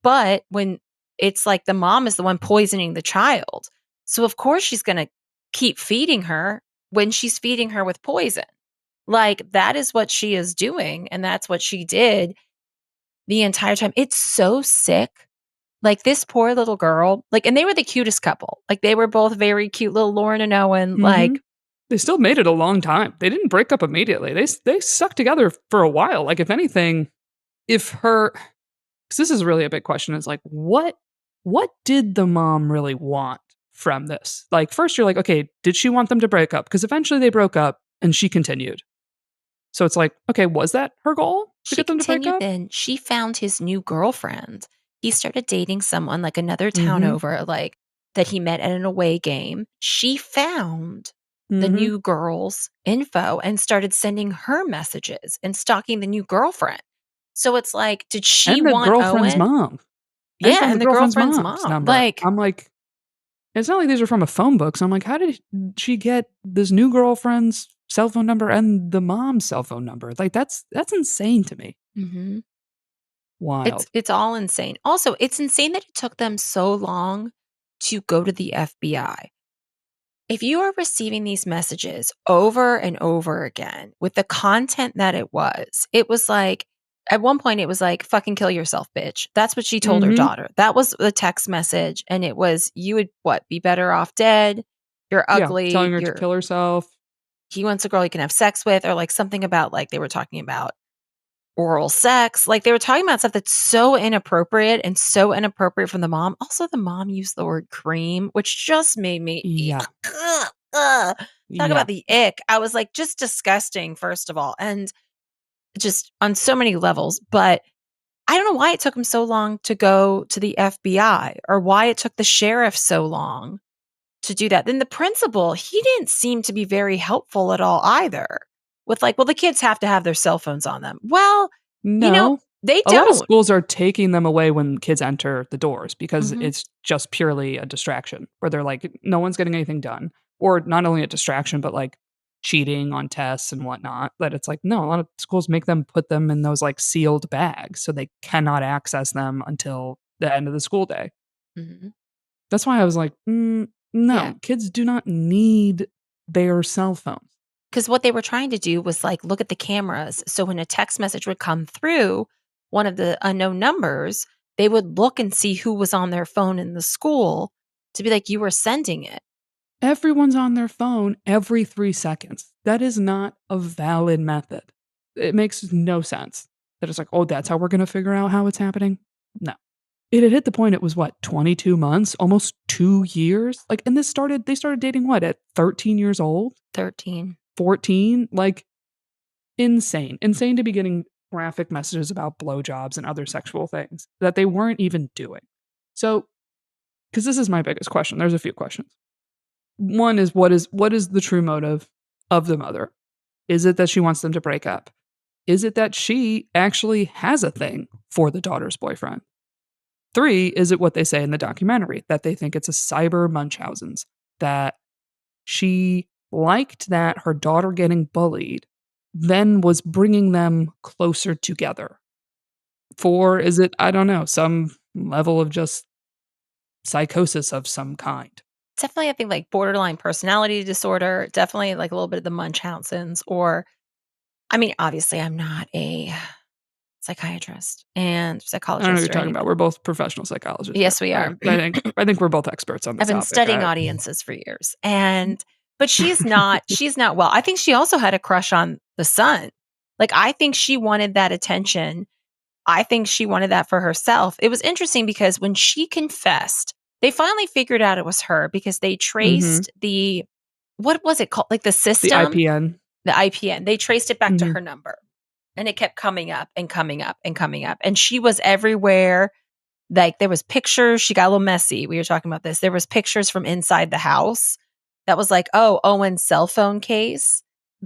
But when it's like the mom is the one poisoning the child. So, of course, she's going to keep feeding her when she's feeding her with poison. Like, that is what she is doing. And that's what she did the entire time. It's so sick. Like, this poor little girl, like, and they were the cutest couple. Like, they were both very cute, little Lauren and Owen. Mhm. Like, They still made it a long time. They didn't break up immediately. They stuck together for a while. Like, if anything, if her, because this is really a big question, is like, what did the mom really want from this? Like, first you're like, okay, did she want them to break up? Because eventually they broke up and she continued. So it's like, okay, was that her goal to she get them to break continued, up? then she found his new girlfriend. He started dating someone, like, another town Mhm. over, like, that he met at an away game. She found the Mhm. new girl's info and started sending her messages and stalking the new girlfriend. So it's like, did she And the want girlfriend's Owen? mom. And Yeah, found the and the girlfriend's girlfriend's mom's mom. number. Like, I'm like, it's not like these are from a phone book. So I'm like, how did she get this new girlfriend's cell phone number and the mom's cell phone number? Like, that's insane to me. mhm. Wild. It's all insane. Also, it's insane that it took them so long to go to the FBI. If you are receiving these messages over and over again with the content that it was like, at one point, it was like, fucking kill yourself, bitch. That's what she told her Mhm. daughter. That was the text message. And it was, you would what, be better off dead? You're Yeah, telling ugly. her to kill herself. He wants a girl you can have sex with, or like something about, like, they were talking about oral sex. Like, they were talking about stuff that's so inappropriate and so inappropriate from the mom. Also, the mom used the word cream, which just made me Yeah. ugh, ugh. Talk Yeah. about the ick. I was like, just disgusting, first of all, and just on so many levels. But I don't know why it took him so long to go to the FBI, or why it took the sheriff so long to do that. Then the principal, he didn't seem to be very helpful at all either. With like, well, the kids have to have their cell phones on them. Well, you know, No. they A lot of don't. schools are taking them away when kids enter the doors because Mhm, it's just purely a distraction where they're like, no one's getting anything done. Or not only a distraction, but like cheating on tests and whatnot. That it's like, no, a lot of schools make them put them in those like sealed bags so they cannot access them until the end of the school day. mhm. That's why I was like, Yeah. no, kids do not need their cell phones. Because what they were trying to do was like look at the cameras. So when a text message would come through one of the unknown numbers, they would look and see who was on their phone in the school to be like, you were sending it. Everyone's on their phone every 3 seconds. That is not a valid method. It makes no sense. That it's like, oh, that's how we're going to figure out how it's happening. No. It had hit the point, it was what, 22 months, almost 2 years? Like, and they started dating what, at 13 years old? 13. 14? Like, insane. Insane to be getting graphic messages about blowjobs and other sexual things that they weren't even doing. So, because this is my biggest question, there's a few questions. One is what is the true motive of the mother? Is it that she wants them to break up? Is it that she actually has a thing for the daughter's boyfriend? Three, is it what they say in the documentary that they think it's a cyber Munchausen's, that she liked that her daughter getting bullied, then was bringing them closer together? Four, is it, I don't know, some level of just psychosis of some kind? Definitely, I think like borderline personality disorder, definitely like a little bit of the Munchausen's, or I mean, obviously, I'm not a psychiatrist and I don't know what psychologist you're or talking any of about. that. We're both professional psychologists here. Yes, we are. I think we're both experts on I've this been topic. studying audiences for years. And but she's not well. I think she also had a crush on the son. Like, I think she wanted that attention. I think she wanted that for herself. It was interesting because when she confessed, they finally figured out it was her because they Mhm. traced the, what was it called? Like the The system, IPN. the IPN. They traced it back to Mhm. her number, and it kept coming up and coming up and coming up. And she was everywhere. Like, there was pictures. She got a little messy. We were talking about this. There was pictures from inside the house that was like, oh, Owen's cell phone case.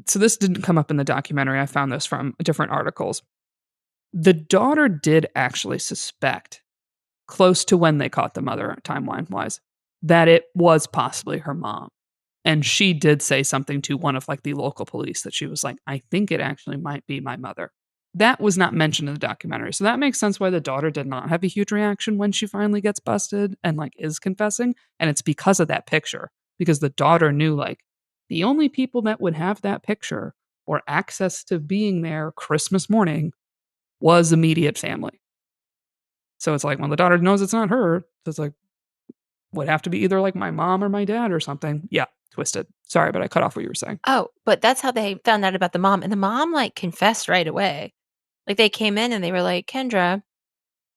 so this didn't come up in the documentary. I found this from different articles. The daughter did actually suspect, close to when they caught the mother, timeline-wise, that it was possibly her mom. And she did say something to one of like the local police that she was like, I think it actually might be my mother. That was not mentioned in the documentary. So that makes sense why the daughter did not have a huge reaction when she finally gets busted and like is confessing. And it's because of that picture. Because the daughter knew like the only people that would have that picture or access to being there Christmas morning was immediate family. So it's like when the daughter knows it's not her, it's like, would have to be either like my mom or my dad or something. Yeah, twisted. Sorry, but I cut off what you were saying. Oh, but that's how they found out about the mom. And the mom, like, confessed right away. Like, they came in and they were like, Kendra,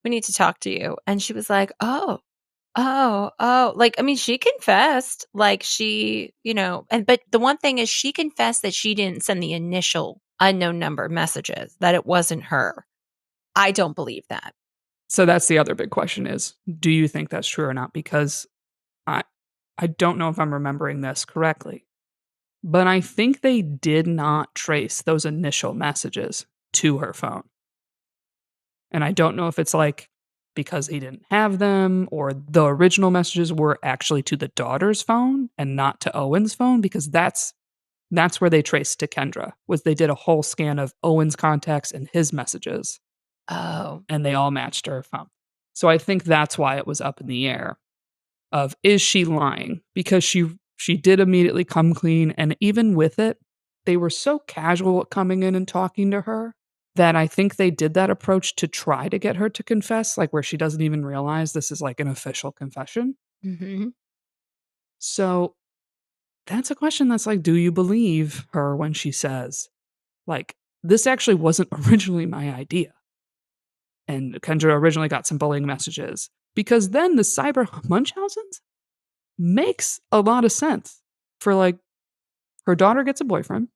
we need to talk to you. And she was like, oh. Like, I mean, she confessed. Like, she, but the one thing is she confessed that she didn't send the initial unknown number messages, that it wasn't her. I don't believe that. So that's the other big question is, do you think that's true or not? Because I don't know if I'm remembering this correctly, but I think they did not trace those initial messages to her phone. And I don't know if it's like because he didn't have them or the original messages were actually to the daughter's phone and not to Owen's phone, because that's where they traced to Kendra, was they did a whole scan of Owen's contacts and his messages. Oh. And they all matched her phone. So I think that's why it was up in the air of, is she lying? Because she did immediately come clean. And even with it, they were so casual at coming in and talking to her that I think they did that approach to try to get her to confess, like where she doesn't even realize this is like an official confession. Mm-hmm. So that's a question that's like, do you believe her when she says, like, this actually wasn't originally my idea? And Kendra originally got some bullying messages. Because then the cyber Munchausen's makes a lot of sense for like, her daughter gets a boyfriend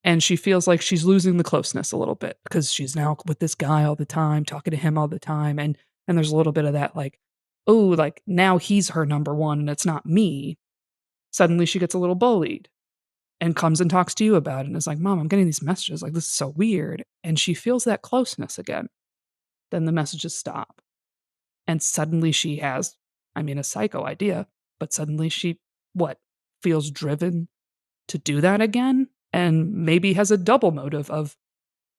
and she feels like she's losing the closeness a little bit because she's now with this guy all the time, talking to him all the time. And there's a little bit of that like, oh, like now he's her number one and it's not me. Suddenly she gets a little bullied and comes and talks to you about it and is like, Mom, I'm getting these messages. Like, this is so weird. And she feels that closeness again. Then the messages stop. And suddenly she has, a psycho idea, but suddenly she, feels driven to do that again? And maybe has a double motive of,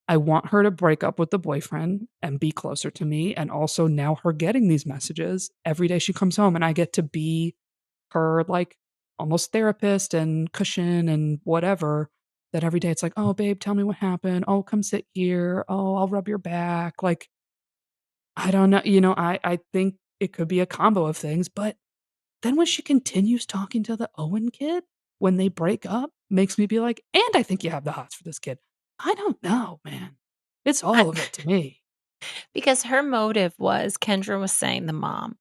I want her to break up with the boyfriend and be closer to me. And also now her getting these messages every day she comes home and I get to be her, like, almost therapist and cushion and whatever. That every day it's like, oh, babe, tell me what happened. Oh, come sit here. Oh, I'll rub your back. Like, I don't know. I think it could be a combo of things, but then when she continues talking to the Owen kid when they break up, makes me be like, and I think you have the hots for this kid. I don't know, man. It's all of it to me. Because her motive was, Kendra was saying, the mom,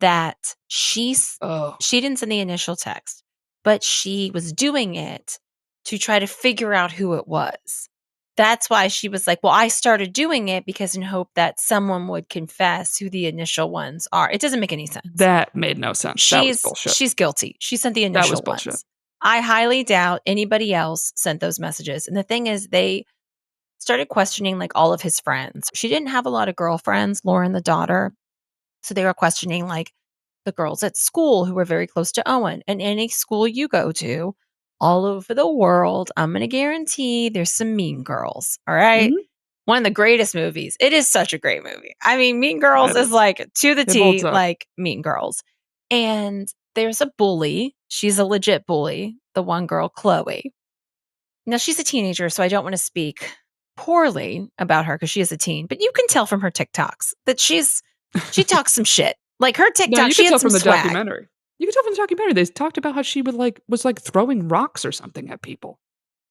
that she didn't send the initial text, but she was doing it to try to figure out who it was. That's why she was like, well, I started doing it because in hope that someone would confess who the initial ones are. It doesn't make any sense. That made no sense. That was bullshit. She's guilty. She sent the initial ones. I highly doubt anybody else sent those messages. And the thing is, they started questioning like all of his friends. She didn't have a lot of girlfriends, Lauren, the daughter. So they were questioning like the girls at school who were very close to Owen. And any school you go to all over the world, I'm going to guarantee there's some mean girls. All right. Mhm. One of the greatest movies. It is such a great movie. I mean, Mean Girls is like to the T, like Mean Girls. And there's a bully. She's a legit bully. The one girl, Chloe. Now she's a teenager, so I don't want to speak poorly about her because she is a teen, but you can tell from her TikToks that she talks some shit. Like her TikTok, no, you she can had tell some from the swag. documentary. You can tell from the documentary. They talked about how she was like throwing rocks or something at people.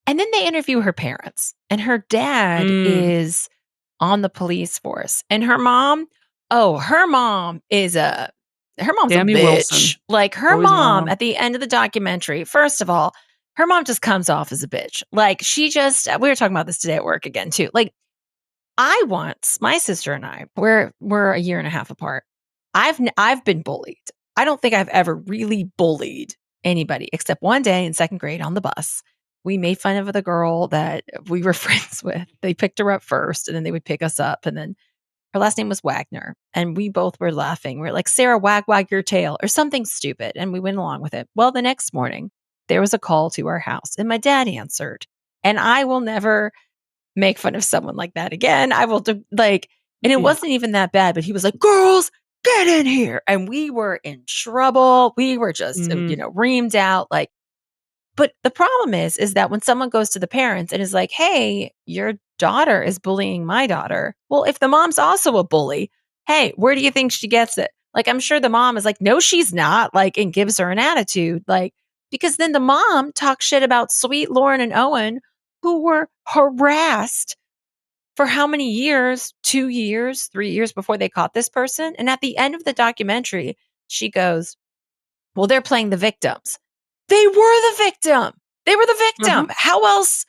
And then they interview her parents, and her dad is on the police force, and her mom. Oh, her mom's Tammy a bitch. Wilson. Like her mom at the end of the documentary. First of all, her mom just comes off as a bitch. Like we were talking about this today at work again too. Like my sister and I, we're a year and a half apart. I've been bullied. I don't think I've ever really bullied anybody except one day in second grade on the bus. we made fun of the girl that we were friends with. They picked her up first, and then they would pick us up. And then her last name was Wagner. And we both were laughing. We are like, Sarah, wag your tail, or something stupid. And we went along with it. Well, the next morning, there was a call to our house, and my dad answered. And I will never make fun of someone like that again. I will and it wasn't even that bad, but he was like, girls, get in here. And we were in trouble. We were just, reamed out. But the problem is that when someone goes to the parents and is like, hey, your daughter is bullying my daughter. Well, if the mom's also a bully, hey, where do you think she gets it? I'm sure the mom is like, no, she's not, and gives her an attitude. Because then the mom talks shit about sweet Lauren and Owen, who were harassed for how many years? 2 years, 3 years before they caught this person. And at the end of the documentary, she goes, well, they're playing the victims. They were the victim. They were the victim. How else?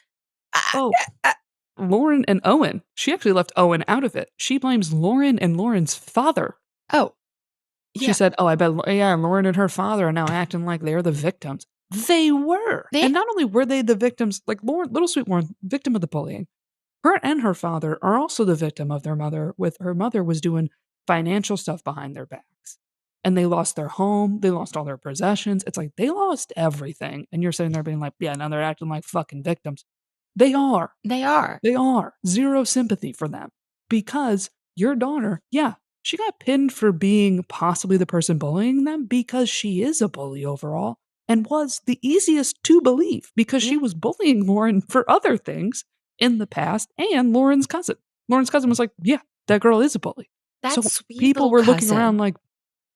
Lauren and Owen. She actually left Owen out of it. She blames Lauren and Lauren's father. Oh. She said, I bet, Lauren and her father are now acting like they're the victims. They were. And not only were they the victims, Lauren, little sweet Lauren, victim of the bullying, her and her father are also the victim of their mother, with her mother was doing financial stuff behind their backs. And they lost their home. They lost all their possessions. It's like they lost everything. And you're sitting there being like, yeah, now they're acting like fucking victims. They are. They are. They are. Zero sympathy for them. Because your daughter, she got pinned for being possibly the person bullying them because she is a bully overall and was the easiest to believe because she was bullying Lauren for other things in the past and Lauren's cousin. Lauren's cousin was like, yeah, that girl is a bully. That so sweet people were looking cousin. around like,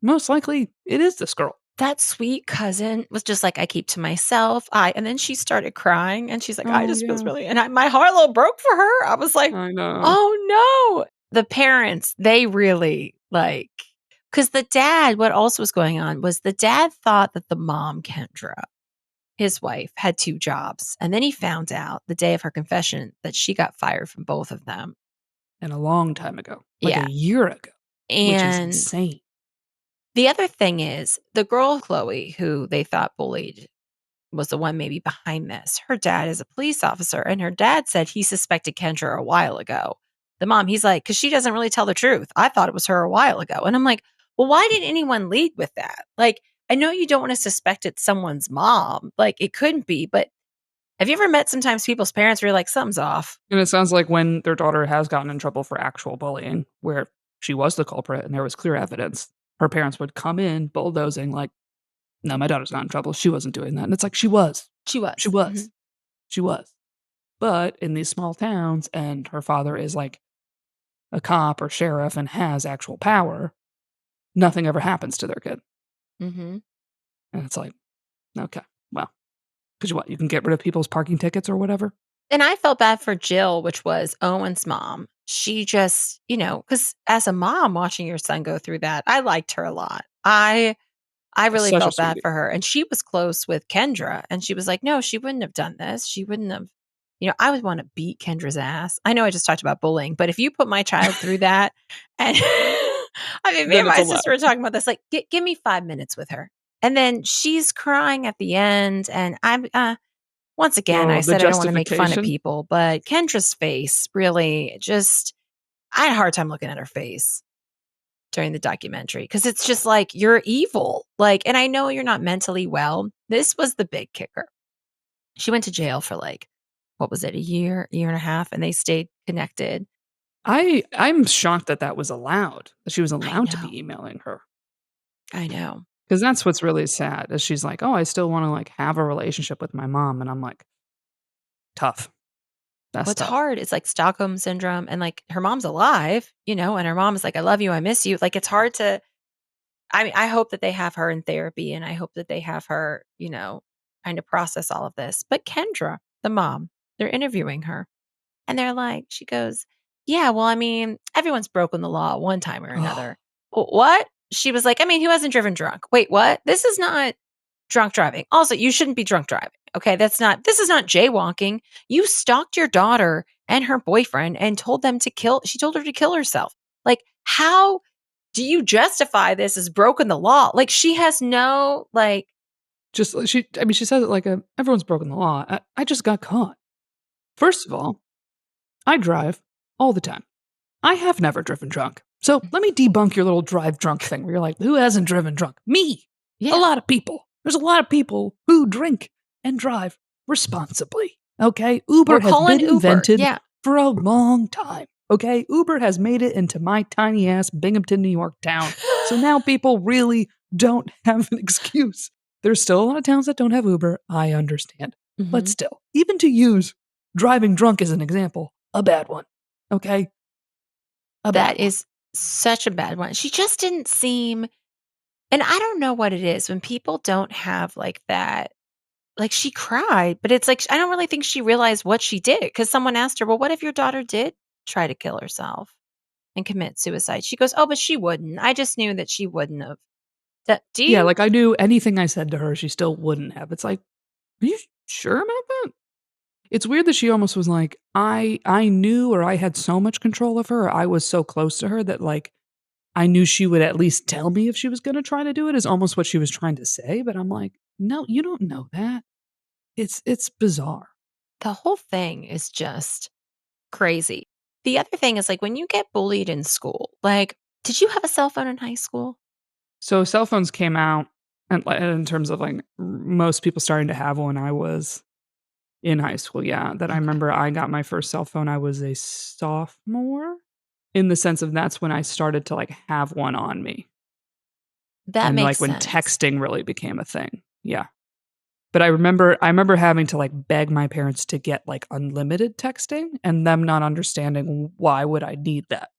most likely it is this girl. That sweet cousin was just like, I keep to myself. And then she started crying and she's like, I just was really, and my heart a little broke for her. I was like, I know. Oh no. The parents, they really because the dad, what else was going on was the dad thought that the mom, Kendra, his wife, had 2 jobs. And then he found out the day of her confession that she got fired from both of them. And a long time ago. A year ago. And which is insane. The other thing is the girl, Chloe, who they thought bullied, was the one maybe behind this. Her dad is a police officer, and her dad said he suspected Kendra a while ago. The mom, he's like, because she doesn't really tell the truth. I thought it was her a while ago. And I'm like, well, why didn't anyone lead with that? I know you don't want to suspect it's someone's mom. It couldn't be, but have you ever met sometimes people's parents where you're like, something's off? And it sounds like when their daughter has gotten in trouble for actual bullying, where she was the culprit and there was clear evidence, her parents would come in bulldozing no, my daughter's not in trouble. She wasn't doing that. And it's like, she was. She was. She was. Mm-hmm. She was. But in these small towns, and her father is a cop or sheriff and has actual power, nothing ever happens to their kid. Mm-hmm. And it's like, okay, well, because you can get rid of people's parking tickets or whatever. And I felt bad for Jill, which was Owen's mom. She just, because as a mom watching your son go through that, I liked her a lot. I really felt bad for her. And she was close with Kendra. And she was like, no, she wouldn't have done this. She wouldn't have, I would want to beat Kendra's ass. I know I just talked about bullying, but if you put my child through that, and I mean, me and my sister were talking about this, give me 5 minutes with her. And then she's crying at the end. And I'm, once again, I said I don't want to make fun of people, but Kendra's face really I had a hard time looking at her face during the documentary because it's just like, you're evil. And I know you're not mentally well. This was the big kicker. She went to jail for what was it, a year and a half, and they stayed connected. I'm shocked that was allowed, that she was allowed to be emailing her. I know. Because that's what's really sad, is she's like, oh, I still want to have a relationship with my mom. And I'm like, tough. That's What's tough. hard is Stockholm syndrome, and her mom's alive, and her mom is like, I love you, I miss you. It's hard to, I hope that they have her in therapy, and I hope that they have her, trying to process all of this. But Kendra, the mom, they're interviewing her, and they're like, she goes, yeah, well, I mean, everyone's broken the law one time or another. What? She was like, I mean, who hasn't driven drunk? Wait, what? This is not drunk driving. Also, you shouldn't be drunk driving. Okay, this is not jaywalking. You stalked your daughter and her boyfriend and she told her to kill herself. How do you justify this as broken the law? She has no, Just she says it like everyone's broken the law. I just got caught. First of all, I drive all the time. I have never driven drunk. So let me debunk your little drive drunk thing where you're like, who hasn't driven drunk? Me. Yeah. A lot of people. There's a lot of people who drink and drive responsibly. Okay? Uber has been invented for a long time. Okay? Uber has made it into my tiny ass Binghamton, New York town. So now people really don't have an excuse. There's still a lot of towns that don't have Uber. I understand. But still, even to use driving drunk as an example, a bad one. Okay? That is such a bad one. She just didn't seem, and I don't know what it is when people don't have like that. Like she cried, but it's like I don't really think she realized what she did because someone asked her, "Well, what if your daughter did try to kill herself and commit suicide?" She goes, "Oh, but she wouldn't. I just knew that she wouldn't have." Do you? Yeah, like I knew anything I said to her, she still wouldn't have. It's like, are you sure about that? It's weird that she almost was like, I knew, or I had so much control of her, or I was so close to her that like I knew she would at least tell me if she was gonna try to do it, is almost what she was trying to say. But I'm like, no, you don't know that. It's bizarre. The whole thing is just crazy. The other thing is like when you get bullied in school, like, did you have a cell phone in high school? So cell phones came out, and in terms of like most people starting to have one, I was in high school. Yeah, that I Okay. remember I got my first cell phone. I was a sophomore, in the sense of that's when I started to like have one on me, That and makes like when sense. texting really became a thing. Yeah. But I remember having to like beg my parents to get like unlimited texting and them not understanding why would I need that.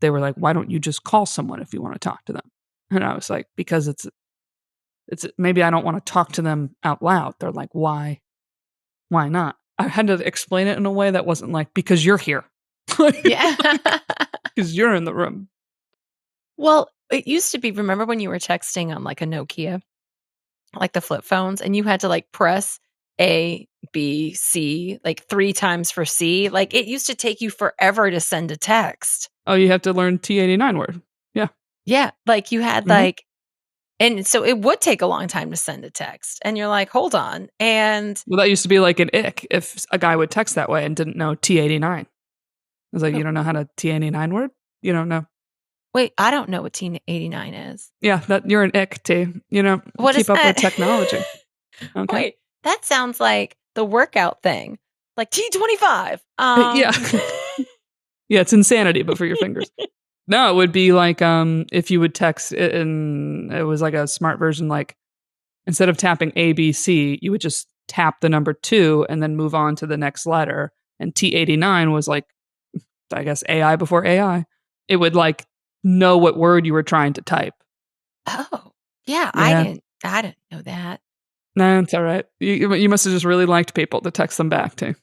They were like, "Why don't you just call someone if you want to talk to them?" And I was like, "Because it's maybe I don't want to talk to them out loud." They're like, "Why? Why not?" I had to explain it in a way that wasn't like, "Because you're here." Yeah. Because you're in the room. Well, it used to be, remember when you were texting on like a Nokia, like the flip phones, and you had to like press A, B, C, like 3 times for C? Like it used to take you forever to send a text. Oh, you have to learn T89 word. Yeah. Yeah, like you had Mhm. like, and so it would take a long time to send a text, and you're like, "Hold on." And Well, that used to be like an ick if a guy would text that way and didn't know T89. I was like, oh, "You don't know how to T89 word? You don't know." wait, I don't know what T89 is. Yeah, that you're an ick, T. What is Keep up that? with technology. Okay. Wait, that sounds like the workout thing, like T25. Yeah. Yeah, it's insanity, but for your fingers. No, it would be like, if you would text it and it was like a smart version, like, instead of tapping A, B, C, you would just tap the number 2 and then move on to the next letter, and T89 was like, I guess, AI before AI. It would, like, know what word you were trying to type. Oh, yeah, Yeah. I didn't know that. Nah, it's alright. You must have just really liked people to text them back to.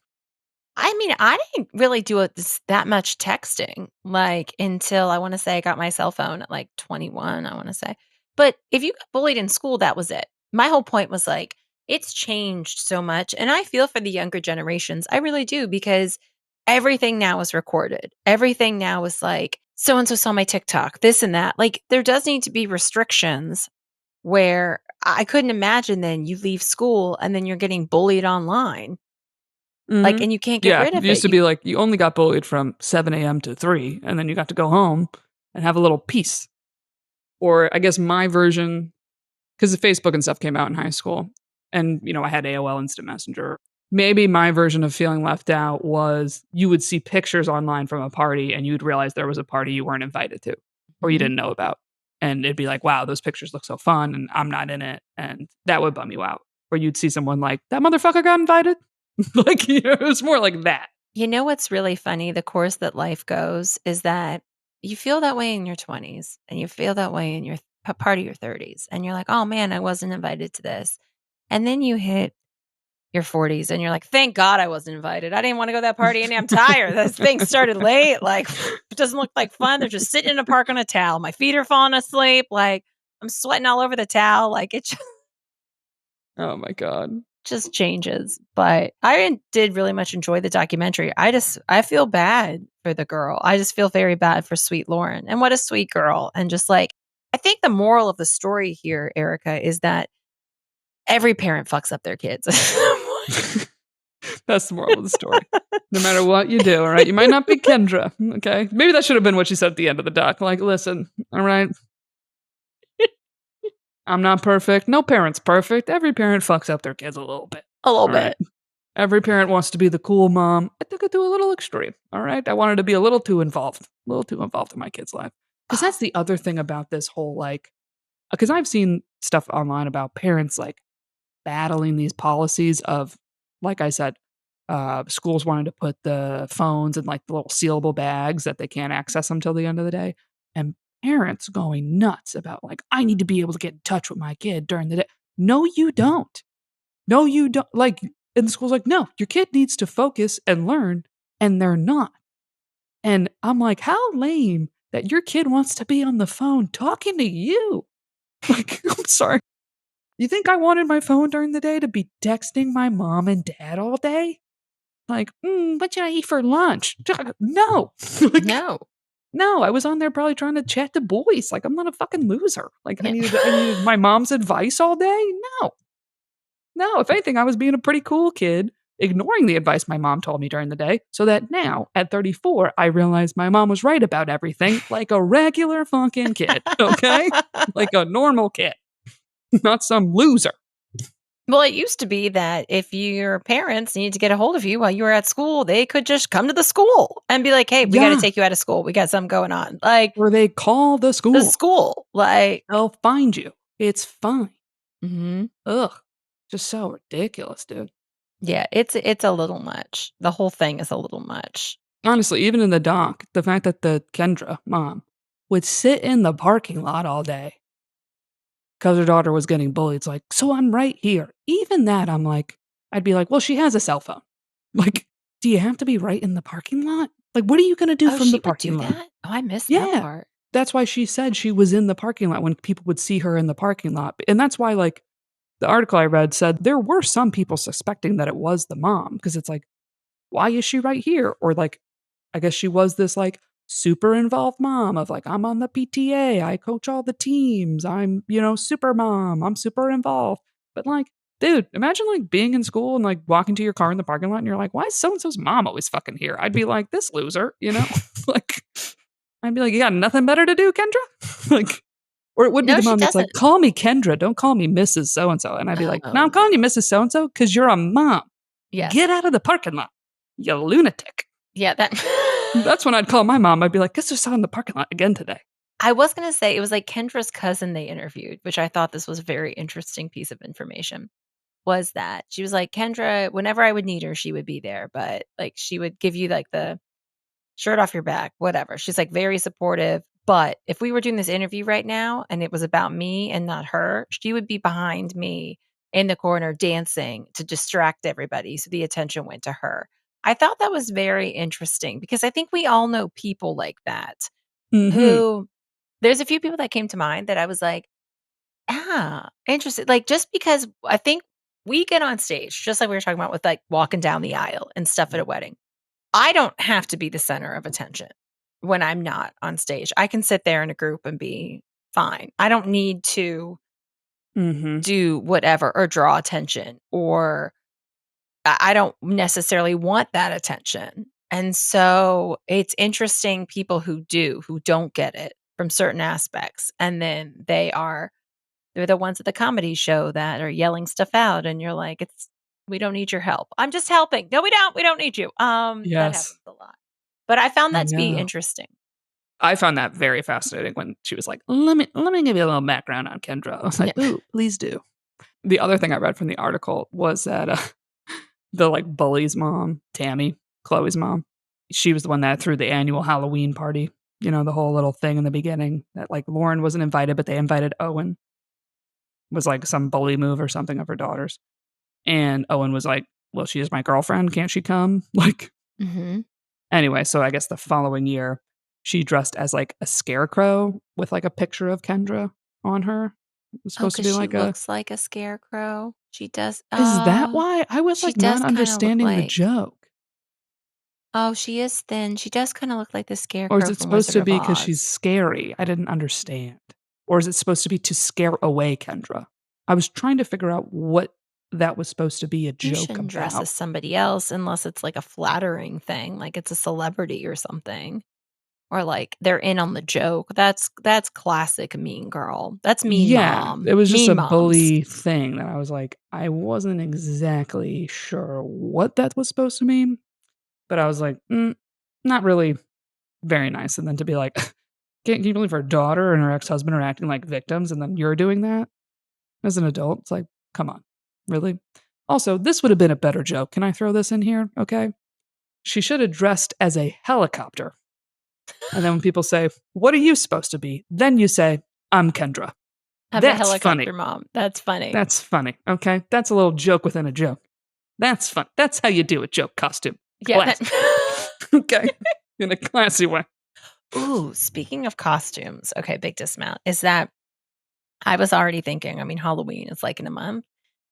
I mean, I didn't really do that much texting, like, until I wanna say I got my cell phone at, like, 21, I wanna say. But if you got bullied in school, that was it. My whole point was, like, it's changed so much, and I feel for the younger generations. I really do, because everything now is recorded. Everything now is like, "So and so saw my TikTok," this and that. Like, there does need to be restrictions where I couldn't imagine then you leave school and then you're getting bullied online, like, Mhm. and you can't get Yeah, rid it of used it. to be like you only got bullied from 7 AM to 3, and then you got to go home and have a little peace. Or I guess my version, because the Facebook and stuff came out in high school, and, I had AOL Instant Messenger. Maybe my version of feeling left out was you would see pictures online from a party, and you'd realize there was a party you weren't invited to or you Mhm. didn't know about. And it'd be like, "Wow, those pictures look so fun, and I'm not in it," and that would bum you out. Or you'd see someone like, "That motherfucker got invited?" Like, it was more like that. You know what's really funny? The course that life goes is that you feel that way in your 20s and you feel that way in your part of your 30s. And you're like, oh man, I wasn't invited to this. And then you hit your 40s and you're like, thank God I wasn't invited. I didn't want to go to that party and I'm tired. This thing started late. Like, it doesn't look like fun. They're just sitting in a park on a towel. My feet are falling asleep. Like, I'm sweating all over the towel. Like, it Oh my god. just changes. But did really much enjoy the documentary. I feel bad for the girl. I just feel very bad for sweet Lauren. And what a sweet girl. And just like, I think the moral of the story here, Erica, is that Every parent fucks up their kids. That's the moral of the story. No matter what you do, all right? You might not be Kendra, okay? Maybe that should have been what she said at the end of the doc. Like, listen, all right? I'm not perfect. No parent's perfect. Every parent fucks up their kids a little bit. A little all bit. Right? Every parent wants to be the cool mom. I took it to a little extreme, all right? I wanted to be a little too involved in my kid's life. Because that's the other thing about this whole, like, because I've seen stuff online about parents, like, battling these policies of, like I said, schools wanting to put the phones in like the little sealable bags that they can't access them till the end of the day, and parents going nuts about like, I need to be able to get in touch with my kid during the day. No, you don't. No, you don't. Like, in the school's like, no, your kid needs to focus and learn, and they're not. And I'm like, how lame that your kid wants to be on the phone talking to you. Like, I'm sorry. You think I wanted my phone during the day to be texting my mom and dad all day? Like, what should I eat for lunch? No. Like, no, I was on there probably trying to chat to boys. Like, I'm not a fucking loser. Like, I needed my mom's advice all day? No, if anything, I was being a pretty cool kid, ignoring the advice my mom told me during the day, so that now, at 34, I realize my mom was right about everything, like a regular fucking kid, okay? Like a normal kid. Not some loser. Well, it used to be that if your parents needed to get a hold of you while you were at school, they could just come to the school and be like, hey, we got to take you out of school. We got something going on. Like, or they call the school. The school. Like, they'll find you. It's fine. Mm-hmm. Ugh. Just so ridiculous, dude. Yeah, it's a little much. The whole thing is a little much. Honestly, even in the doc, the fact that the Kendra mom would sit in the parking lot all day because her daughter was getting bullied. It's like, so I'm right here. Even that, I'm like, I'd be like, well, she has a cell phone. Like, do you have to be right in the parking lot? Like, what are you going to do from the parking lot? That? Oh, I missed that part. That's why she said she was in the parking lot when people would see her in the parking lot. And that's why, like, the article I read said there were some people suspecting that it was the mom because it's like, why is she right here? Or like, I guess she was this like super involved mom of like, I'm on the PTA, I coach all the teams, I'm, super mom, I'm super involved. But like, dude, imagine like being in school and like walking to your car in the parking lot and you're like, why is so-and-so's mom always fucking here? I'd be like, this loser, like, I'd be like, you got nothing better to do, Kendra? Like, or it would be the mom that's like, call me Kendra, don't call me Mrs. So-and-so. And I'd be like, no, I'm calling you Mrs. So-and-so because you're a mom. Yes. Get out of the parking lot, you lunatic. Yeah, that's when I'd call my mom. I'd be like, guess who saw in the parking lot again today? I was going to say, it was like Kendra's cousin they interviewed, which I thought this was a very interesting piece of information, was that she was like, Kendra, whenever I would need her, she would be there. But like, she would give you like the shirt off your back, whatever. She's like very supportive. But if we were doing this interview right now and it was about me and not her, she would be behind me in the corner dancing to distract everybody. So the attention went to her. I thought that was very interesting because I think we all know people like that who, there's a few people that came to mind that I was like, interested. Like, just because I think we get on stage, just like we were talking about with like walking down the aisle and stuff at a wedding. I don't have to be the center of attention when I'm not on stage. I can sit there in a group and be fine. I don't need to do whatever or draw attention, or I don't necessarily want that attention. And so it's interesting people who don't get it from certain aspects. And then they're the ones at the comedy show that are yelling stuff out. And you're like, we don't need your help. I'm just helping. No, we don't. We don't need you. That happens a lot. But I found that to be interesting. I found that very fascinating when she was like, let me give you a little background on Kendra. I was like, ooh, please do. The other thing I read from the article was that the like bully's mom, Tammy, Chloe's mom, she was the one that threw the annual Halloween party. The whole little thing in the beginning that like Lauren wasn't invited, but they invited Owen. It was like some bully move or something of her daughter's. And Owen was like, well, she is my girlfriend. Can't she come? Like, Anyway, so I guess the following year, she dressed as like a scarecrow with like a picture of Kendra on her. It was supposed to be like looks like a scarecrow. She does. Is that why? I was like not understanding the joke. Oh, she is thin. She does kind of look like the scarecrow. Or is it supposed to be because she's scary? I didn't understand. Or is it supposed to be to scare away Kendra? I was trying to figure out what that was supposed to be a You joke shouldn't dress about. as somebody else unless it's like a flattering thing, like it's a celebrity or something. Or like they're in on the joke. That's classic mean girl. That's mean Yeah, mom. it was just Mean a moms. bully thing that I was like, I wasn't exactly sure what that was supposed to mean, but I was like, not really very nice. And then to be like, can you believe her daughter and her ex-husband are acting like victims and then you're doing that as an adult? It's like, come on, really? Also, this would have been a better joke. Can I throw this in here? Okay. She should have dressed as a helicopter. And then when people say, what are you supposed to be? Then you say, I'm Kendra. I'm a That's funny. helicopter mom. That's funny. That's funny. Okay. That's a little joke within a joke. That's fun. That's how you do a joke costume. Yeah. Classy. Okay. In a classy way. Ooh, speaking of costumes, okay, big dismount is that I was already thinking, I mean, Halloween is like in a month.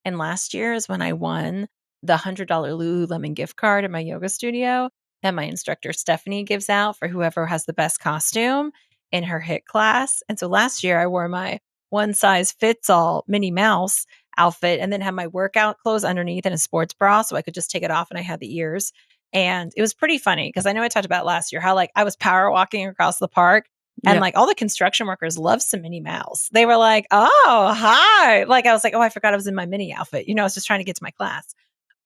And last year is when I won the $100 Lululemon gift card in my yoga studio that my instructor Stephanie gives out for whoever has the best costume in her HIIT class. And so last year I wore my one size fits all Minnie Mouse outfit and then had my workout clothes underneath and a sports bra so I could just take it off and I had the ears. And it was pretty funny because I know I talked about last year how like I was power walking across the park and Yeah. like all the construction workers loved some Minnie Mouse. They were like, oh, hi. Like I was like, oh, I forgot I was in my Minnie outfit. I was just trying to get to my class.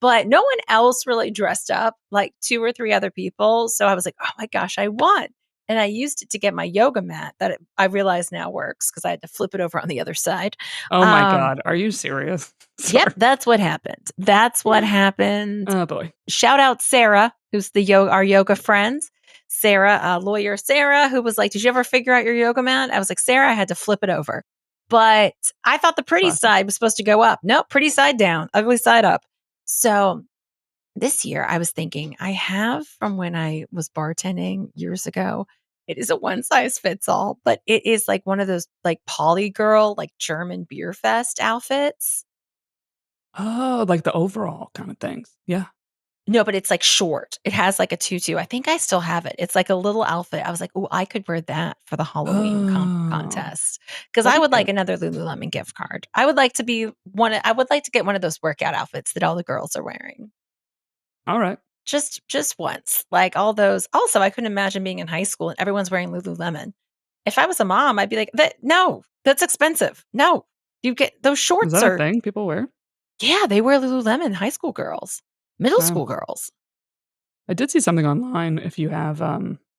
But no one else really dressed up, like 2 or 3 other people. So I was like, oh my gosh, I won. And I used it to get my yoga mat that I realize now works because I had to flip it over on the other side. Oh my God. Are you serious? Yep, that's what happened. That's what happened. Oh boy. Shout out Sarah, who's our yoga friend. Sarah, lawyer Sarah, who was like, did you ever figure out your yoga mat? I was like, Sarah, I had to flip it over. But I thought the pretty Classic. side was supposed to go up. Nope, pretty side down, ugly side up. So this year I was thinking, I have from when I was bartending years ago. It is a one size fits all, but it is like one of those like poly girl, like German beer fest outfits. Oh, like the overall kind of things. Yeah. No, but it's like short. It has like a tutu. I think I still have it. It's like a little outfit. I was like, oh, I could wear that for the Halloween Oh, contest because I that'd would be like cute. another Lululemon gift card. I would like to be I would like to get one of those workout outfits that all the girls are wearing. All right. Just once. Like all those. Also, I couldn't imagine being in high school and everyone's wearing Lululemon. If I was a mom, I'd be like, no, that's expensive. No, you get those Is shorts that a are, thing people wear? yeah, they wear Lululemon, high school girls, middle Wow. school girls. I did see something online. If you have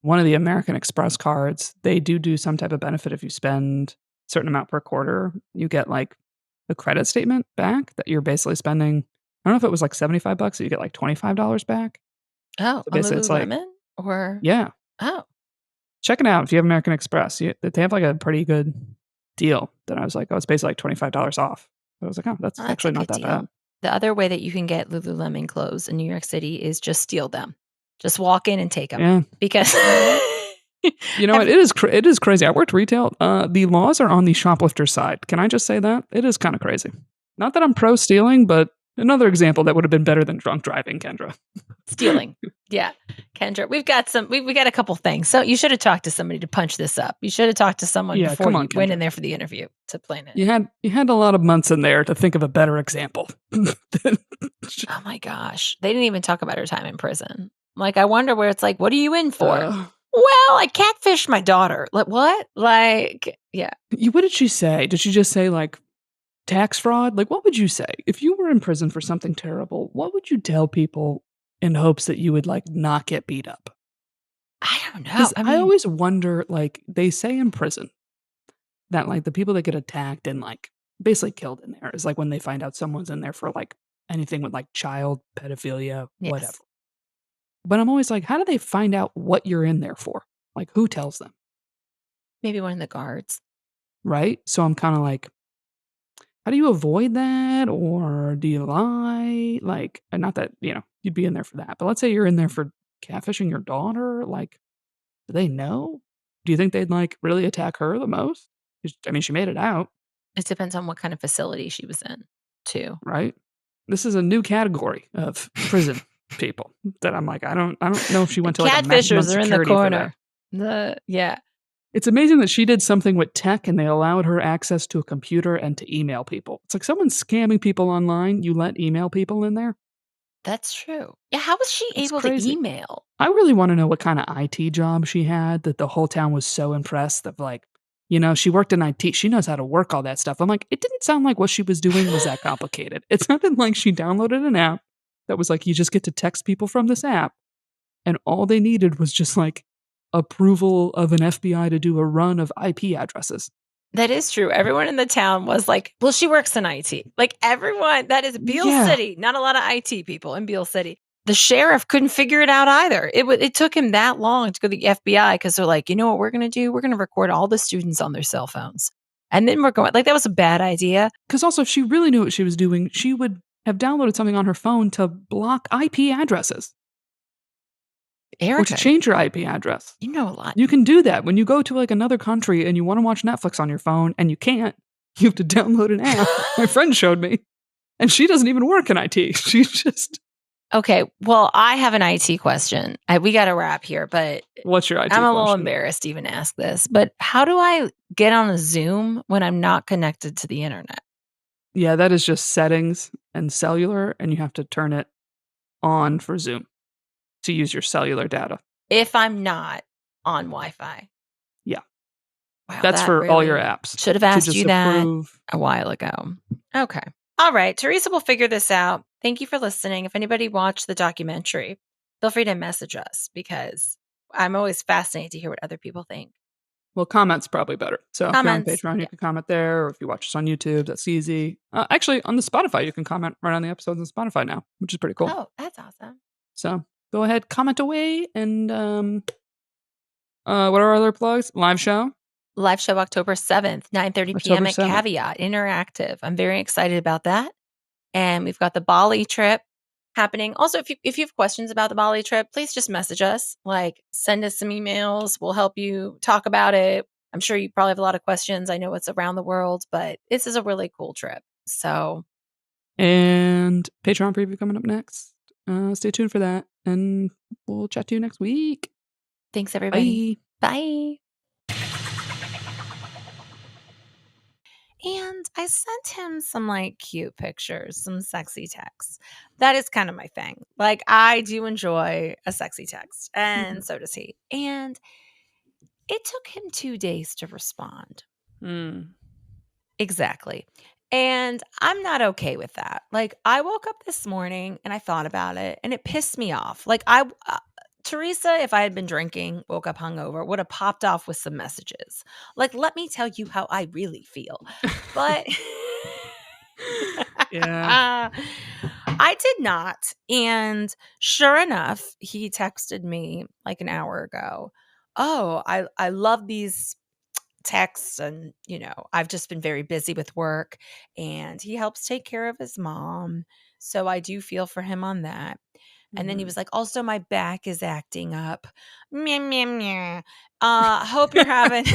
one of the American Express cards, they do some type of benefit if you spend a certain amount per quarter. You get like a credit statement back that you're basically spending. I don't know if it was like $75, so you get like $25 back. Oh, So on basically, it's like, Lululemon or yeah, oh, check it out if you have American Express. They have like a pretty good deal. Then I was like, oh, it's basically like $25 off. But I was like, oh, that's well, that's a actually not good that deal. bad. The other way that you can get Lululemon clothes in New York City is just steal them. Just walk in and take them Yeah. because You know what? It is crazy. I worked retail. The laws are on the shoplifter side. Can I just say that? It is kind of crazy. Not that I'm pro stealing, but another example that would have been better than drunk driving, Kendra. stealing. Yeah, Kendra, we've got we got a couple things. So you should have talked to somebody to punch this up. You should have talked to someone Yeah, before come you on, went in Kendra. there for the interview to plan it. You had a lot of months in there to think of a better example. Oh my gosh, they didn't even talk about her time in prison. Like, I wonder where it's like, what are you in for? Well, I catfished my daughter. Like, what? Like, yeah. What did she say? Did she just say like tax fraud? Like, what would you say if you were in prison for something terrible? What would you tell people in hopes that you would like not get beat up? I don't know. Because I I mean, always wonder, like, they say in prison that like the people that get attacked and like basically killed in there is like when they find out someone's in there for like anything with like child pedophilia, whatever. yes. But I'm always like, how do they find out what you're in there for? Like, who tells them? Maybe one of the guards. Right? So I'm kind of like, how do you avoid that? Or do you lie? Like, and not that, you'd be in there for that. But let's say you're in there for catfishing your daughter. Like, do they know? Do you think they'd like really attack her the most? 'Cause, I mean, she made it out, It depends on what kind of facility she was in, too. right? This is a new category of prison people that I'm like, I don't know if she went to like a maximum Catfishers are in the security for that. corner. Yeah. It's amazing that she did something with tech and they allowed her access to a computer and to email people. It's like someone's scamming people online. You let email people in there. That's true. Yeah, how was she It's able to crazy. email? I really want to know what kind of IT job she had that the whole town was so impressed of like, she worked in IT. She knows how to work all that stuff. I'm like, it didn't sound like what she was doing was that complicated. It sounded like she downloaded an app that was like, you just get to text people from this app. And all they needed was just like approval of an FBI to do a run of IP addresses. That is true. Everyone in the town was like, well, she works in IT. Like everyone, that is Beale City. Not a lot of IT people in Beale City. The sheriff couldn't figure it out either. It took him that long to go to the FBI because they're like, you know what we're going to do? We're going to record all the students on their cell phones. And then we're going, like, that was a bad idea. Because also, if she really knew what she was doing, she would have downloaded something on her phone to block IP addresses. Erica, or to change your IP address. You know a lot. You can do that when you go to like another country and you want to watch Netflix on your phone and you can't. You have to download an app. My friend showed me. And she doesn't even work in IT. She's just... Okay, well, I have an IT question. We got to wrap here, but what's your IT question? I'm a little embarrassed to even ask this, but how do I get on a Zoom when I'm not connected to the internet? Yeah, that is just settings and cellular, and you have to turn it on for Zoom to use your cellular data. If I'm not on Wi-Fi. Yeah. Wow, that's for all your apps. Should have asked you that a while ago. Okay. All right. Teresa will figure this out. Thank you for listening. If anybody watched the documentary, feel free to message us because I'm always fascinated to hear what other people think. Well, comments probably better. So if you're on Patreon, you can comment there. Or if you watch us on YouTube, that's easy. Actually, on the Spotify, you can comment right on the episodes on Spotify now, which is pretty cool. Oh, that's awesome. So go ahead, comment away. And what are our other plugs? Live show October 7th, 9:30 p.m. at Caveat Interactive. I'm very excited about that. And we've got the Bali trip happening. Also, if you have questions about the Bali trip, please just message us. Like, send us some emails. We'll help you talk about it. I'm sure you probably have a lot of questions. I know it's around the world, but this is a really cool trip. So, and Patreon preview coming up next. Stay tuned for that, and we'll chat to you next week. Thanks, everybody. Bye. And I sent him some like cute pictures, some sexy texts. That is kind of my thing. Like, I do enjoy a sexy text, and so does he. And it took him 2 days to respond. Exactly. And I'm not okay with that. Like, I woke up this morning and I thought about it and it pissed me off. Like, Teresa, if I had been drinking, woke up hungover, would have popped off with some messages. Like, let me tell you how I really feel. But yeah, I did not. And sure enough, he texted me like an hour ago. Oh, I love these texts, and I've just been very busy with work, and he helps take care of his mom, so I do feel for him on that. And then he was like, also my back is acting up. Meh, meh, meh. Hope you're having this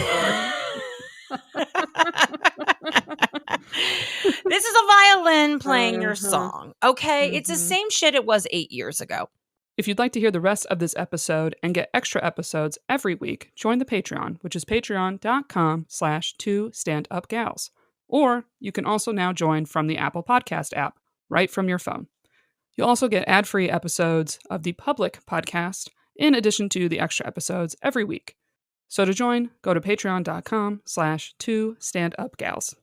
is a violin playing your song. Okay, it's the same shit it was 8 years ago. If you'd like to hear the rest of this episode and get extra episodes every week, join the Patreon, which is patreon.com/twostandupgals. Or you can also now join from the Apple Podcast app, right from your phone. You'll also get ad-free episodes of the public podcast, in addition to the extra episodes every week. So to join, go to patreon.com/twostandupgals.